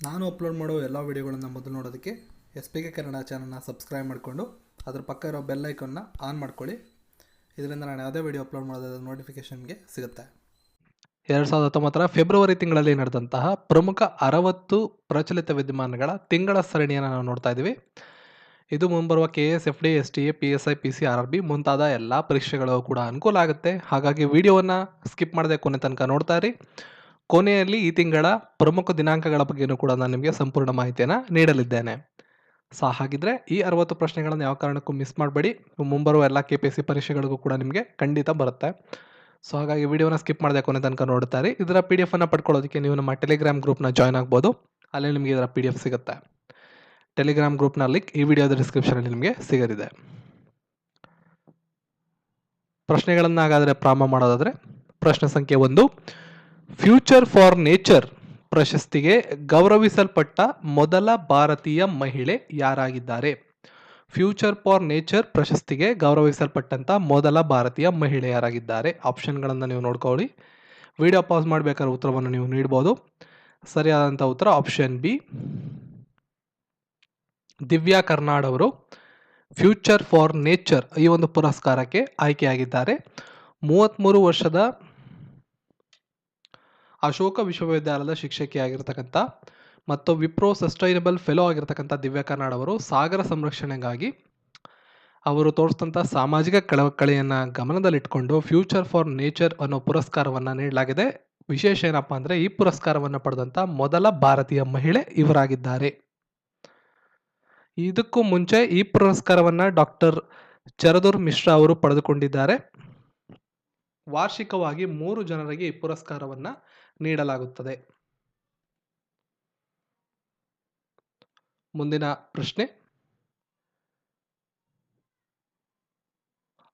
ನಾನು ಅಪ್ಲೋಡ್ ಮಾಡೋ ಎಲ್ಲ ವೀಡಿಯೋಗಳನ್ನು ಮೊದಲು ನೋಡೋದಕ್ಕೆ ಎಸ್ ಪಿ ಕೆ ಕನ್ನಡ ಚಾನಲ್ನ ಸಬ್ಸ್ಕ್ರೈಬ್ ಮಾಡಿಕೊಂಡು ಅದರ ಪಕ್ಕ ಇರೋ ಬೆಲ್ ಐಕನ್ನ ಆನ್ ಮಾಡ್ಕೊಳ್ಳಿ. ಇದರಿಂದ ನಾನು ಯಾವುದೇ ವೀಡಿಯೋ ಅಪ್ಲೋಡ್ ಮಾಡೋದಾದ ನೋಟಿಫಿಕೇಷನ್ಗೆ ಸಿಗುತ್ತೆ. 2019 ಫೆಬ್ರವರಿ ತಿಂಗಳಲ್ಲಿ ನಡೆದಂತಹ ಪ್ರಮುಖ 60 ಪ್ರಚಲಿತ ವಿದ್ಯಮಾನಗಳ ತಿಂಗಳ ಸರಣಿಯನ್ನು ನಾವು ನೋಡ್ತಾ ಇದ್ದೀವಿ. ಇದು ಮುಂಬರುವ KS, FD, STA, PSI, PCRB ಮುಂತಾದ ಎಲ್ಲ ಪರೀಕ್ಷೆಗಳು ಕೂಡ ಅನುಕೂಲ ಆಗುತ್ತೆ. ಹಾಗಾಗಿ ವಿಡಿಯೋವನ್ನು ಸ್ಕಿಪ್ ಮಾಡದೆ ಕೊನೆ ತನಕ ನೋಡ್ತಾ ಇರಿ. ಕೊನೆಯಲ್ಲಿ ಈ ತಿಂಗಳ ಪ್ರಮುಖ ದಿನಾಂಕಗಳ ಬಗ್ಗೆಯೂ ಕೂಡ ನಾನು ನಿಮಗೆ ಸಂಪೂರ್ಣ ಮಾಹಿತಿಯನ್ನು ನೀಡಲಿದ್ದೇನೆ. ಹಾಗಿದ್ರೆ ಈ 60 ಪ್ರಶ್ನೆಗಳನ್ನು ಯಾವ ಕಾರಣಕ್ಕೂ ಮಿಸ್ ಮಾಡಬೇಡಿ. ಮುಂಬರುವ ಎಲ್ಲ KPSC ಪರೀಕ್ಷೆಗಳಿಗೂ ಕೂಡ ನಿಮಗೆ ಖಂಡಿತ ಬರುತ್ತೆ. ಹಾಗಾಗಿ ವಿಡಿಯೋನ ಸ್ಕಿಪ್ ಮಾಡದೆ ಕೊನೆ ತನಕ ನೋಡ್ತಾ ಇರಿ. ಇದರ PDF ಅನ್ನು ಪಡ್ಕೊಳ್ಳೋದಕ್ಕೆ ನೀವು ನಮ್ಮ ಟೆಲಿಗ್ರಾಮ್ ಗ್ರೂಪ್ನ ಜಾಯ್ನ್ ಆಗ್ಬೋದು. ಅಲ್ಲಿ ನಿಮಗೆ ಇದರ PDF ಸಿಗುತ್ತೆ. ಟೆಲಿಗ್ರಾಮ್ ಗ್ರೂಪ್ನ ಲಿಂಕ್ ಈ ವಿಡಿಯೋದ ಡಿಸ್ಕ್ರಿಪ್ಷನಲ್ಲಿ ನಿಮಗೆ ಸಿಗಲಿದೆ. ಪ್ರಶ್ನೆಗಳನ್ನು ಹಾಗಾದರೆ ಪ್ರಾರಂಭ ಮಾಡೋದಾದರೆ ಪ್ರಶ್ನೆ ಸಂಖ್ಯೆ 1, ಫ್ಯೂಚರ್ ಫಾರ್ ನೇಚರ್ ಪ್ರಶಸ್ತಿಗೆ ಗೌರವಿಸಲ್ಪಟ್ಟ ಮೊದಲ ಭಾರತೀಯ ಮಹಿಳೆ ಯಾರಾಗಿದ್ದಾರೆ? ಫ್ಯೂಚರ್ ಫಾರ್ ನೇಚರ್ ಪ್ರಶಸ್ತಿಗೆ ಗೌರವಿಸಲ್ಪಟ್ಟಂತ ಮೊದಲ ಭಾರತೀಯ ಮಹಿಳೆ ಯಾರಾಗಿದ್ದಾರೆ? ಆಪ್ಷನ್ಗಳನ್ನು ನೀವು ನೋಡ್ಕೊಳ್ಳಿ. ವಿಡಿಯೋ ಪಾಸ್ ಮಾಡಬೇಕಾದ್ರೆ ಉತ್ತರವನ್ನು ನೀವು ನೀಡಬಹುದು. ಸರಿಯಾದಂಥ ಉತ್ತರ ಆಪ್ಷನ್ ಬಿ, ದಿವ್ಯಾ ಕರ್ನಾಡ್ ಅವರು ಫ್ಯೂಚರ್ ಫಾರ್ ನೇಚರ್ ಈ ಒಂದು ಪುರಸ್ಕಾರಕ್ಕೆ ಆಯ್ಕೆಯಾಗಿದ್ದಾರೆ. 33 ವರ್ಷದ ಅಶೋಕ ವಿಶ್ವವಿದ್ಯಾಲಯದ ಶಿಕ್ಷಕಿಯಾಗಿರ್ತಕ್ಕಂಥ ಮತ್ತು ವಿಪ್ರೋ ಸಸ್ಟೈನಬಲ್ ಫೆಲೋ ಆಗಿರ್ತಕ್ಕಂಥ ದಿವ್ಯಾ ಕರ್ನಾಡ್ ಅವರು ಸಾಗರ ಸಂರಕ್ಷಣೆಗಾಗಿ ಅವರು ತೋರಿಸಿದಂಥ ಸಾಮಾಜಿಕ ಕಳಕಳಿಯನ್ನು ಗಮನದಲ್ಲಿಟ್ಟುಕೊಂಡು ಫ್ಯೂಚರ್ ಫಾರ್ ನೇಚರ್ ಅನ್ನೋ ಪುರಸ್ಕಾರವನ್ನು ನೀಡಲಾಗಿದೆ. ವಿಶೇಷ ಏನಪ್ಪ ಅಂದರೆ ಈ ಪುರಸ್ಕಾರವನ್ನು ಪಡೆದಂಥ ಮೊದಲ ಭಾರತೀಯ ಮಹಿಳೆ ಇವರಾಗಿದ್ದಾರೆ. ಇದಕ್ಕೂ ಮುಂಚೆ ಈ ಪುರಸ್ಕಾರವನ್ನು ಡಾಕ್ಟರ್ ಚರದೂರ್ ಮಿಶ್ರಾ ಅವರು ಪಡೆದುಕೊಂಡಿದ್ದಾರೆ. ವಾರ್ಷಿಕವಾಗಿ 3 ಜನರಿಗೆ ಈ ಪುರಸ್ಕಾರವನ್ನು ನೀಡಲಾಗುತ್ತದೆ. ಮುಂದಿನ ಪ್ರಶ್ನೆ,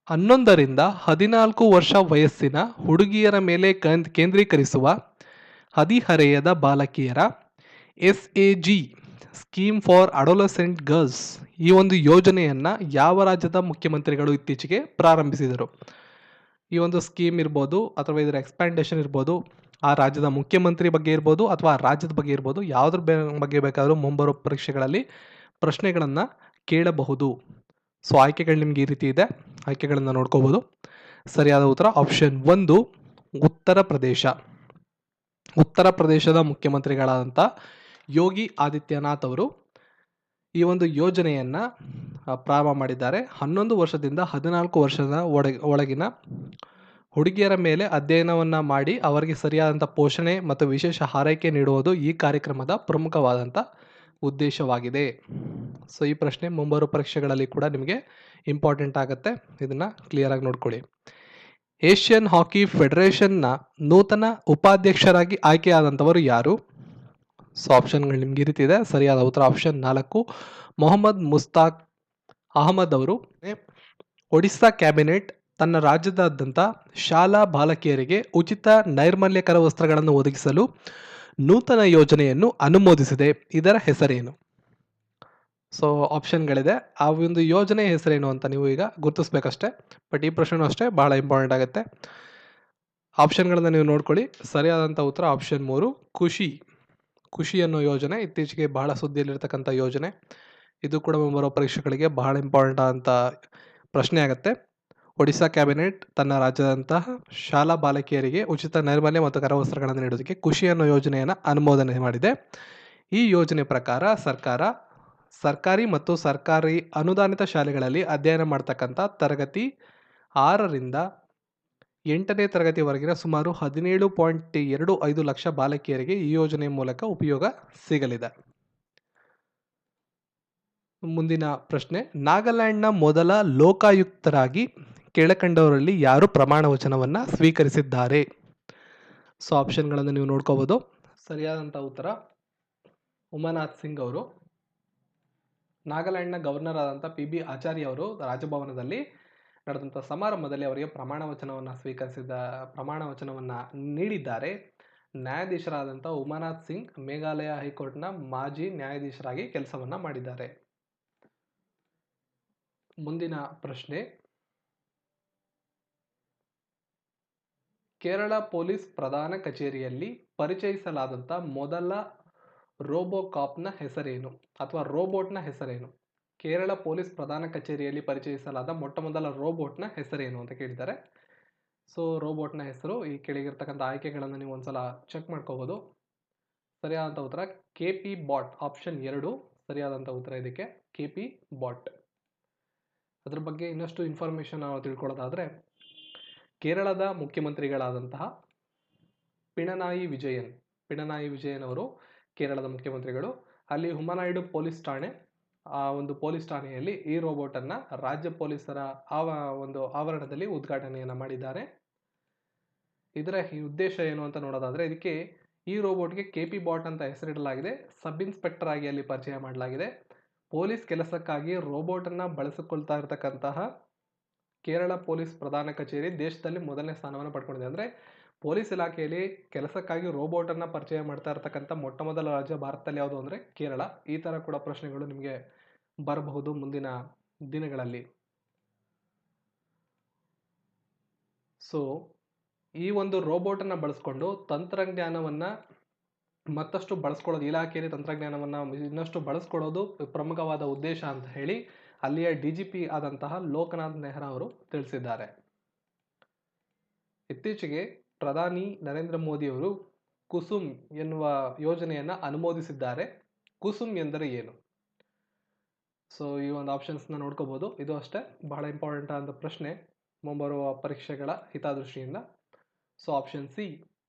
11 ರಿಂದ 14 ವರ್ಷ ವಯಸ್ಸಿನ ಹುಡುಗಿಯರ ಮೇಲೆ ಕೇಂದ್ರೀಕರಿಸುವ ಹದಿಹರೆಯದ ಬಾಲಕಿಯರ SAG scheme for adolescent girls ಈ ಒಂದು ಯೋಜನೆಯನ್ನು ಯಾವ ರಾಜ್ಯದ ಮುಖ್ಯಮಂತ್ರಿಗಳು ಇತ್ತೀಚೆಗೆ ಪ್ರಾರಂಭಿಸಿದರು? ಈ ಒಂದು ಸ್ಕೀಮ್ ಇರ್ಬೋದು ಅಥವಾ ಇದರ ಎಕ್ಸ್ಪ್ಯಾಂಡೇಷನ್ ಇರ್ಬೋದು, ಆ ರಾಜ್ಯದ ಮುಖ್ಯಮಂತ್ರಿ ಬಗ್ಗೆ ಇರ್ಬೋದು ಅಥವಾ ಆ ರಾಜ್ಯದ ಬಗ್ಗೆ ಇರ್ಬೋದು, ಯಾವುದ್ರ ಬಗ್ಗೆ ಬೇಕಾದರೂ ಮುಂಬರುವ ಪರೀಕ್ಷೆಗಳಲ್ಲಿ ಪ್ರಶ್ನೆಗಳನ್ನು ಕೇಳಬಹುದು. ಆಯ್ಕೆಗಳು ನಿಮ್ಗೆ ಈ ರೀತಿ ಇದೆ, ಆಯ್ಕೆಗಳನ್ನು ನೋಡ್ಕೋಬಹುದು. ಸರಿಯಾದ ಉತ್ತರ ಆಪ್ಷನ್ 1, ಉತ್ತರ ಪ್ರದೇಶ. ಉತ್ತರ ಪ್ರದೇಶದ ಮುಖ್ಯಮಂತ್ರಿಗಳಾದಂಥ ಯೋಗಿ ಆದಿತ್ಯನಾಥ್ ಅವರು ಈ ಒಂದು ಯೋಜನೆಯನ್ನು ಪ್ರಾರಂಭ ಮಾಡಿದ್ದಾರೆ. 11 ವರ್ಷದಿಂದ 14 ವರ್ಷದ ಒಳಗಿನ ಹುಡುಗಿಯರ ಮೇಲೆ ಅಧ್ಯಯನವನ್ನು ಮಾಡಿ ಅವರಿಗೆ ಸರಿಯಾದಂಥ ಪೋಷಣೆ ಮತ್ತು ವಿಶೇಷ ಆರೈಕೆ ನೀಡುವುದು ಈ ಕಾರ್ಯಕ್ರಮದ ಪ್ರಮುಖವಾದಂಥ ಉದ್ದೇಶವಾಗಿದೆ. ಈ ಪ್ರಶ್ನೆ ಮುಂಬರುವ ಪರೀಕ್ಷೆಗಳಲ್ಲಿ ಕೂಡ ನಿಮಗೆ ಇಂಪಾರ್ಟೆಂಟ್ ಆಗುತ್ತೆ. ಇದನ್ನು ಕ್ಲಿಯರಾಗಿ ನೋಡ್ಕೊಳ್ಳಿ. ಏಷ್ಯನ್ ಹಾಕಿ ಫೆಡರೇಷನ್ನ ನೂತನ ಉಪಾಧ್ಯಕ್ಷರಾಗಿ ಆಯ್ಕೆಯಾದಂಥವರು ಯಾರು? ಆಪ್ಷನ್ಗಳು ನಿಮ್ಗೆ ಈ ರೀತಿ ಇದೆ. ಸರಿಯಾದ ಉತ್ತರ ಆಪ್ಷನ್ 4, ಮೊಹಮ್ಮದ್ ಮುಸ್ತಾಕ್ ಅಹಮದ್ ಅವರು. ಒಡಿಸ್ಸಾ ಕ್ಯಾಬಿನೆಟ್ ತನ್ನ ರಾಜ್ಯದಾದ್ಯಂತ ಶಾಲಾ ಬಾಲಕಿಯರಿಗೆ ಉಚಿತ ನೈರ್ಮಲ್ಯಕರ ವಸ್ತ್ರಗಳನ್ನು ಒದಗಿಸಲು ನೂತನ ಯೋಜನೆಯನ್ನು ಅನುಮೋದಿಸಿದೆ. ಇದರ ಹೆಸರೇನು? ಆಪ್ಷನ್ಗಳಿದೆ. ಆ ಒಂದು ಯೋಜನೆಯ ಹೆಸರೇನು ಅಂತ ನೀವು ಈಗ ಗುರುತಿಸ್ಬೇಕಷ್ಟೇ. ಬಟ್ ಈ ಪ್ರಶ್ನೆನೂ ಅಷ್ಟೇ ಬಹಳ ಇಂಪಾರ್ಟೆಂಟ್ ಆಗುತ್ತೆ. ಆಪ್ಷನ್ಗಳನ್ನು ನೀವು ನೋಡ್ಕೊಳ್ಳಿ. ಸರಿಯಾದಂಥ ಉತ್ತರ ಆಪ್ಷನ್ 3, ಖುಷಿ ಅನ್ನೋ ಯೋಜನೆ ಇತ್ತೀಚೆಗೆ ಬಹಳ ಸುದ್ದಿಯಲ್ಲಿರ್ತಕ್ಕಂಥ ಯೋಜನೆ. ಇದು ಕೂಡ ಮುಂಬರುವ ಪರೀಕ್ಷೆಗಳಿಗೆ ಬಹಳ ಇಂಪಾರ್ಟೆಂಟ್ ಅಂತ ಪ್ರಶ್ನೆ ಆಗುತ್ತೆ. ಒಡಿಶಾ ಕ್ಯಾಬಿನೆಟ್ ತನ್ನ ರಾಜ್ಯದಂತಹ ಶಾಲಾ ಬಾಲಕಿಯರಿಗೆ ಉಚಿತ ನೈರ್ಮಲ್ಯ ಮತ್ತು ಕರವಸ್ತ್ರಗಳನ್ನು ನೀಡೋದಕ್ಕೆ ಖುಷಿ ಅನ್ನೋ ಯೋಜನೆಯನ್ನು ಅನುಮೋದನೆ ಮಾಡಿದೆ. ಈ ಯೋಜನೆ ಪ್ರಕಾರ ಸರ್ಕಾರಿ ಮತ್ತು ಸರ್ಕಾರಿ ಅನುದಾನಿತ ಶಾಲೆಗಳಲ್ಲಿ ಅಧ್ಯಯನ ಮಾಡ್ತಕ್ಕಂಥ ತರಗತಿ 6 ರಿಂದ 8ನೇ ತರಗತಿವರೆಗಿನ ಸುಮಾರು 17.25 ಲಕ್ಷ ಬಾಲಕಿಯರಿಗೆ ಈ ಯೋಜನೆಯ ಮೂಲಕ ಉಪಯೋಗ ಸಿಗಲಿದೆ. ಮುಂದಿನ ಪ್ರಶ್ನೆ, ನಾಗಾಲ್ಯಾಂಡ್ನ ಮೊದಲ ಲೋಕಾಯುಕ್ತರಾಗಿ ಕೆಳಕಂಡವರಲ್ಲಿ ಯಾರು ಪ್ರಮಾಣ ವಚನವನ್ನು ಸ್ವೀಕರಿಸಿದ್ದಾರೆ? ಆಪ್ಷನ್ಗಳನ್ನು ನೀವು ನೋಡ್ಕೋಬಹುದು. ಸರಿಯಾದಂಥ ಉತ್ತರ ಉಮಾನಾಥ್ ಸಿಂಗ್ ಅವರು. ನಾಗಾಲ್ಯಾಂಡ್ನ ಗವರ್ನರ್ ಆದಂಥ PB ಆಚಾರ್ಯ ಅವರು ರಾಜಭವನದಲ್ಲಿ ನಡೆದಂಥ ಸಮಾರಂಭದಲ್ಲಿ ಅವರಿಗೆ ಪ್ರಮಾಣ ವಚನವನ್ನು ನೀಡಿದ್ದಾರೆ. ನ್ಯಾಯಾಧೀಶರಾದಂಥ ಉಮಾನಾಥ್ ಸಿಂಗ್ ಮೇಘಾಲಯ ಹೈಕೋರ್ಟ್ನ ಮಾಜಿ ನ್ಯಾಯಾಧೀಶರಾಗಿ ಕೆಲಸವನ್ನು ಮಾಡಿದ್ದಾರೆ. ಮುಂದಿನ ಪ್ರಶ್ನೆ, ಕೇರಳ ಪೊಲೀಸ್ ಪ್ರಧಾನ ಕಚೇರಿಯಲ್ಲಿ ಪರಿಚಯಿಸಲಾದಂಥ ಮೊದಲ ರೋಬೋಕಾಪ್ನ ಹೆಸರೇನು ಅಥವಾ ರೋಬೋಟ್ನ ಹೆಸರೇನು? ಕೇರಳ ಪೊಲೀಸ್ ಪ್ರಧಾನ ಕಚೇರಿಯಲ್ಲಿ ಪರಿಚಯಿಸಲಾದ ಮೊಟ್ಟಮೊದಲ ರೋಬೋಟ್ನ ಹೆಸರೇನು ಅಂತ ಕೇಳಿದ್ದಾರೆ. ಸೊ ರೋಬೋಟ್ನ ಹೆಸರು ಈ ಕೆಳಗಿರ್ತಕ್ಕಂಥ ಆಯ್ಕೆಗಳನ್ನು ನೀವು ಒಂದ್ಸಲ ಚೆಕ್ ಮಾಡ್ಕೋಬಹುದು. ಸರಿಯಾದಂಥ ಉತ್ತರ KP ಬಾಟ್, ಆಪ್ಷನ್ 2 ಸರಿಯಾದಂಥ ಉತ್ತರ ಇದಕ್ಕೆ, KP ಬಾಟ್. ಅದ್ರ ಬಗ್ಗೆ ಇನ್ನಷ್ಟು ಇನ್ಫಾರ್ಮೇಷನ್ ನಾವು ತಿಳ್ಕೊಳ್ಳೋದಾದ್ರೆ, ಕೇರಳದ ಮುಖ್ಯಮಂತ್ರಿಗಳಾದಂತಹ ಪಿಣರಾಯಿ ವಿಜಯನ್ ಅವರು ಕೇರಳದ ಮುಖ್ಯಮಂತ್ರಿಗಳು. ಅಲ್ಲಿ ಹುಮನಾಯ್ಡು ಪೊಲೀಸ್ ಠಾಣೆ, ಆ ಒಂದು ಪೊಲೀಸ್ ಠಾಣೆಯಲ್ಲಿ ಈ ರೋಬೋಟ್ ಅನ್ನ ರಾಜ್ಯ ಪೊಲೀಸರ ಒಂದು ಆವರಣದಲ್ಲಿ ಉದ್ಘಾಟನೆಯನ್ನ ಮಾಡಿದ್ದಾರೆ. ಇದರ ಈ ಉದ್ದೇಶ ಏನು ಅಂತ ನೋಡೋದಾದ್ರೆ, ಇದಕ್ಕೆ ಈ ರೋಬೋಟ್ಗೆ KP ಬಾಟ್ ಅಂತ ಹೆಸರಿಡಲಾಗಿದೆ. ಸಬ್ ಇನ್ಸ್ಪೆಕ್ಟರ್ ಆಗಿ ಅಲ್ಲಿ ಪರಿಚಯ ಮಾಡಲಾಗಿದೆ. ಪೊಲೀಸ್ ಕೆಲಸಕ್ಕಾಗಿ ರೋಬೋಟ್ ಅನ್ನ ಬಳಸಿಕೊಳ್ತಾ ಇರತಕ್ಕಂತಹ ಕೇರಳ ಪೊಲೀಸ್ ಪ್ರಧಾನ ಕಚೇರಿ ದೇಶದಲ್ಲಿ ಮೊದಲನೇ ಸ್ಥಾನವನ್ನು ಪಡ್ಕೊಂಡಿದೆ. ಅಂದ್ರೆ ಪೊಲೀಸ್ ಇಲಾಖೆಯಲ್ಲಿ ಕೆಲಸಕ್ಕಾಗಿ ರೋಬೋಟ್ ಅನ್ನ ಪರಿಚಯ ಮಾಡ್ತಾ ಇರತಕ್ಕಂಥ ಮೊಟ್ಟಮೊದಲ ರಾಜ್ಯ ಭಾರತದಲ್ಲಿ ಯಾವುದು ಅಂದ್ರೆ ಕೇರಳ. ಈ ತರ ಕೂಡ ಪ್ರಶ್ನೆಗಳು ನಿಮಗೆ ಬರಬಹುದು ಮುಂದಿನ ದಿನಗಳಲ್ಲಿ. ಸೊ ಈ ಒಂದು ರೋಬೋಟ್ ಅನ್ನ ಬಳಸ್ಕೊಂಡು ತಂತ್ರಜ್ಞಾನವನ್ನ ಮತ್ತಷ್ಟು ಬಳಸ್ಕೊಳ್ಳೋದು, ಇಲಾಖೆಯಲ್ಲಿ ತಂತ್ರಜ್ಞಾನವನ್ನ ಇನ್ನಷ್ಟು ಬಳಸ್ಕೊಳ್ಳೋದು ಪ್ರಮುಖವಾದ ಉದ್ದೇಶ ಅಂತ ಹೇಳಿ ಅಲ್ಲಿಯ DGP ಆದಂತಹ ಲೋಕನಾಥ್ ನೆಹ್ರಾ ಅವರು ತಿಳಿಸಿದ್ದಾರೆ. ಇತ್ತೀಚೆಗೆ ಪ್ರಧಾನಿ ನರೇಂದ್ರ ಮೋದಿ ಅವರು ಕುಸುಮ್ ಎನ್ನುವ ಯೋಜನೆಯನ್ನ ಅನುಮೋದಿಸಿದ್ದಾರೆ. ಕುಸುಮ್ ಎಂದರೆ ಏನು? ಸೊ ಈ ಒಂದು ಆಪ್ಷನ್ಸ್ ನ ನೋಡ್ಕೋಬಹುದು. ಇದು ಅಷ್ಟೇ ಬಹಳ ಇಂಪಾರ್ಟೆಂಟ್ ಆದ ಪ್ರಶ್ನೆ ಮುಂಬರುವ ಪರೀಕ್ಷೆಗಳ ಹಿತದೃಷ್ಟಿಯಿಂದ. So option C,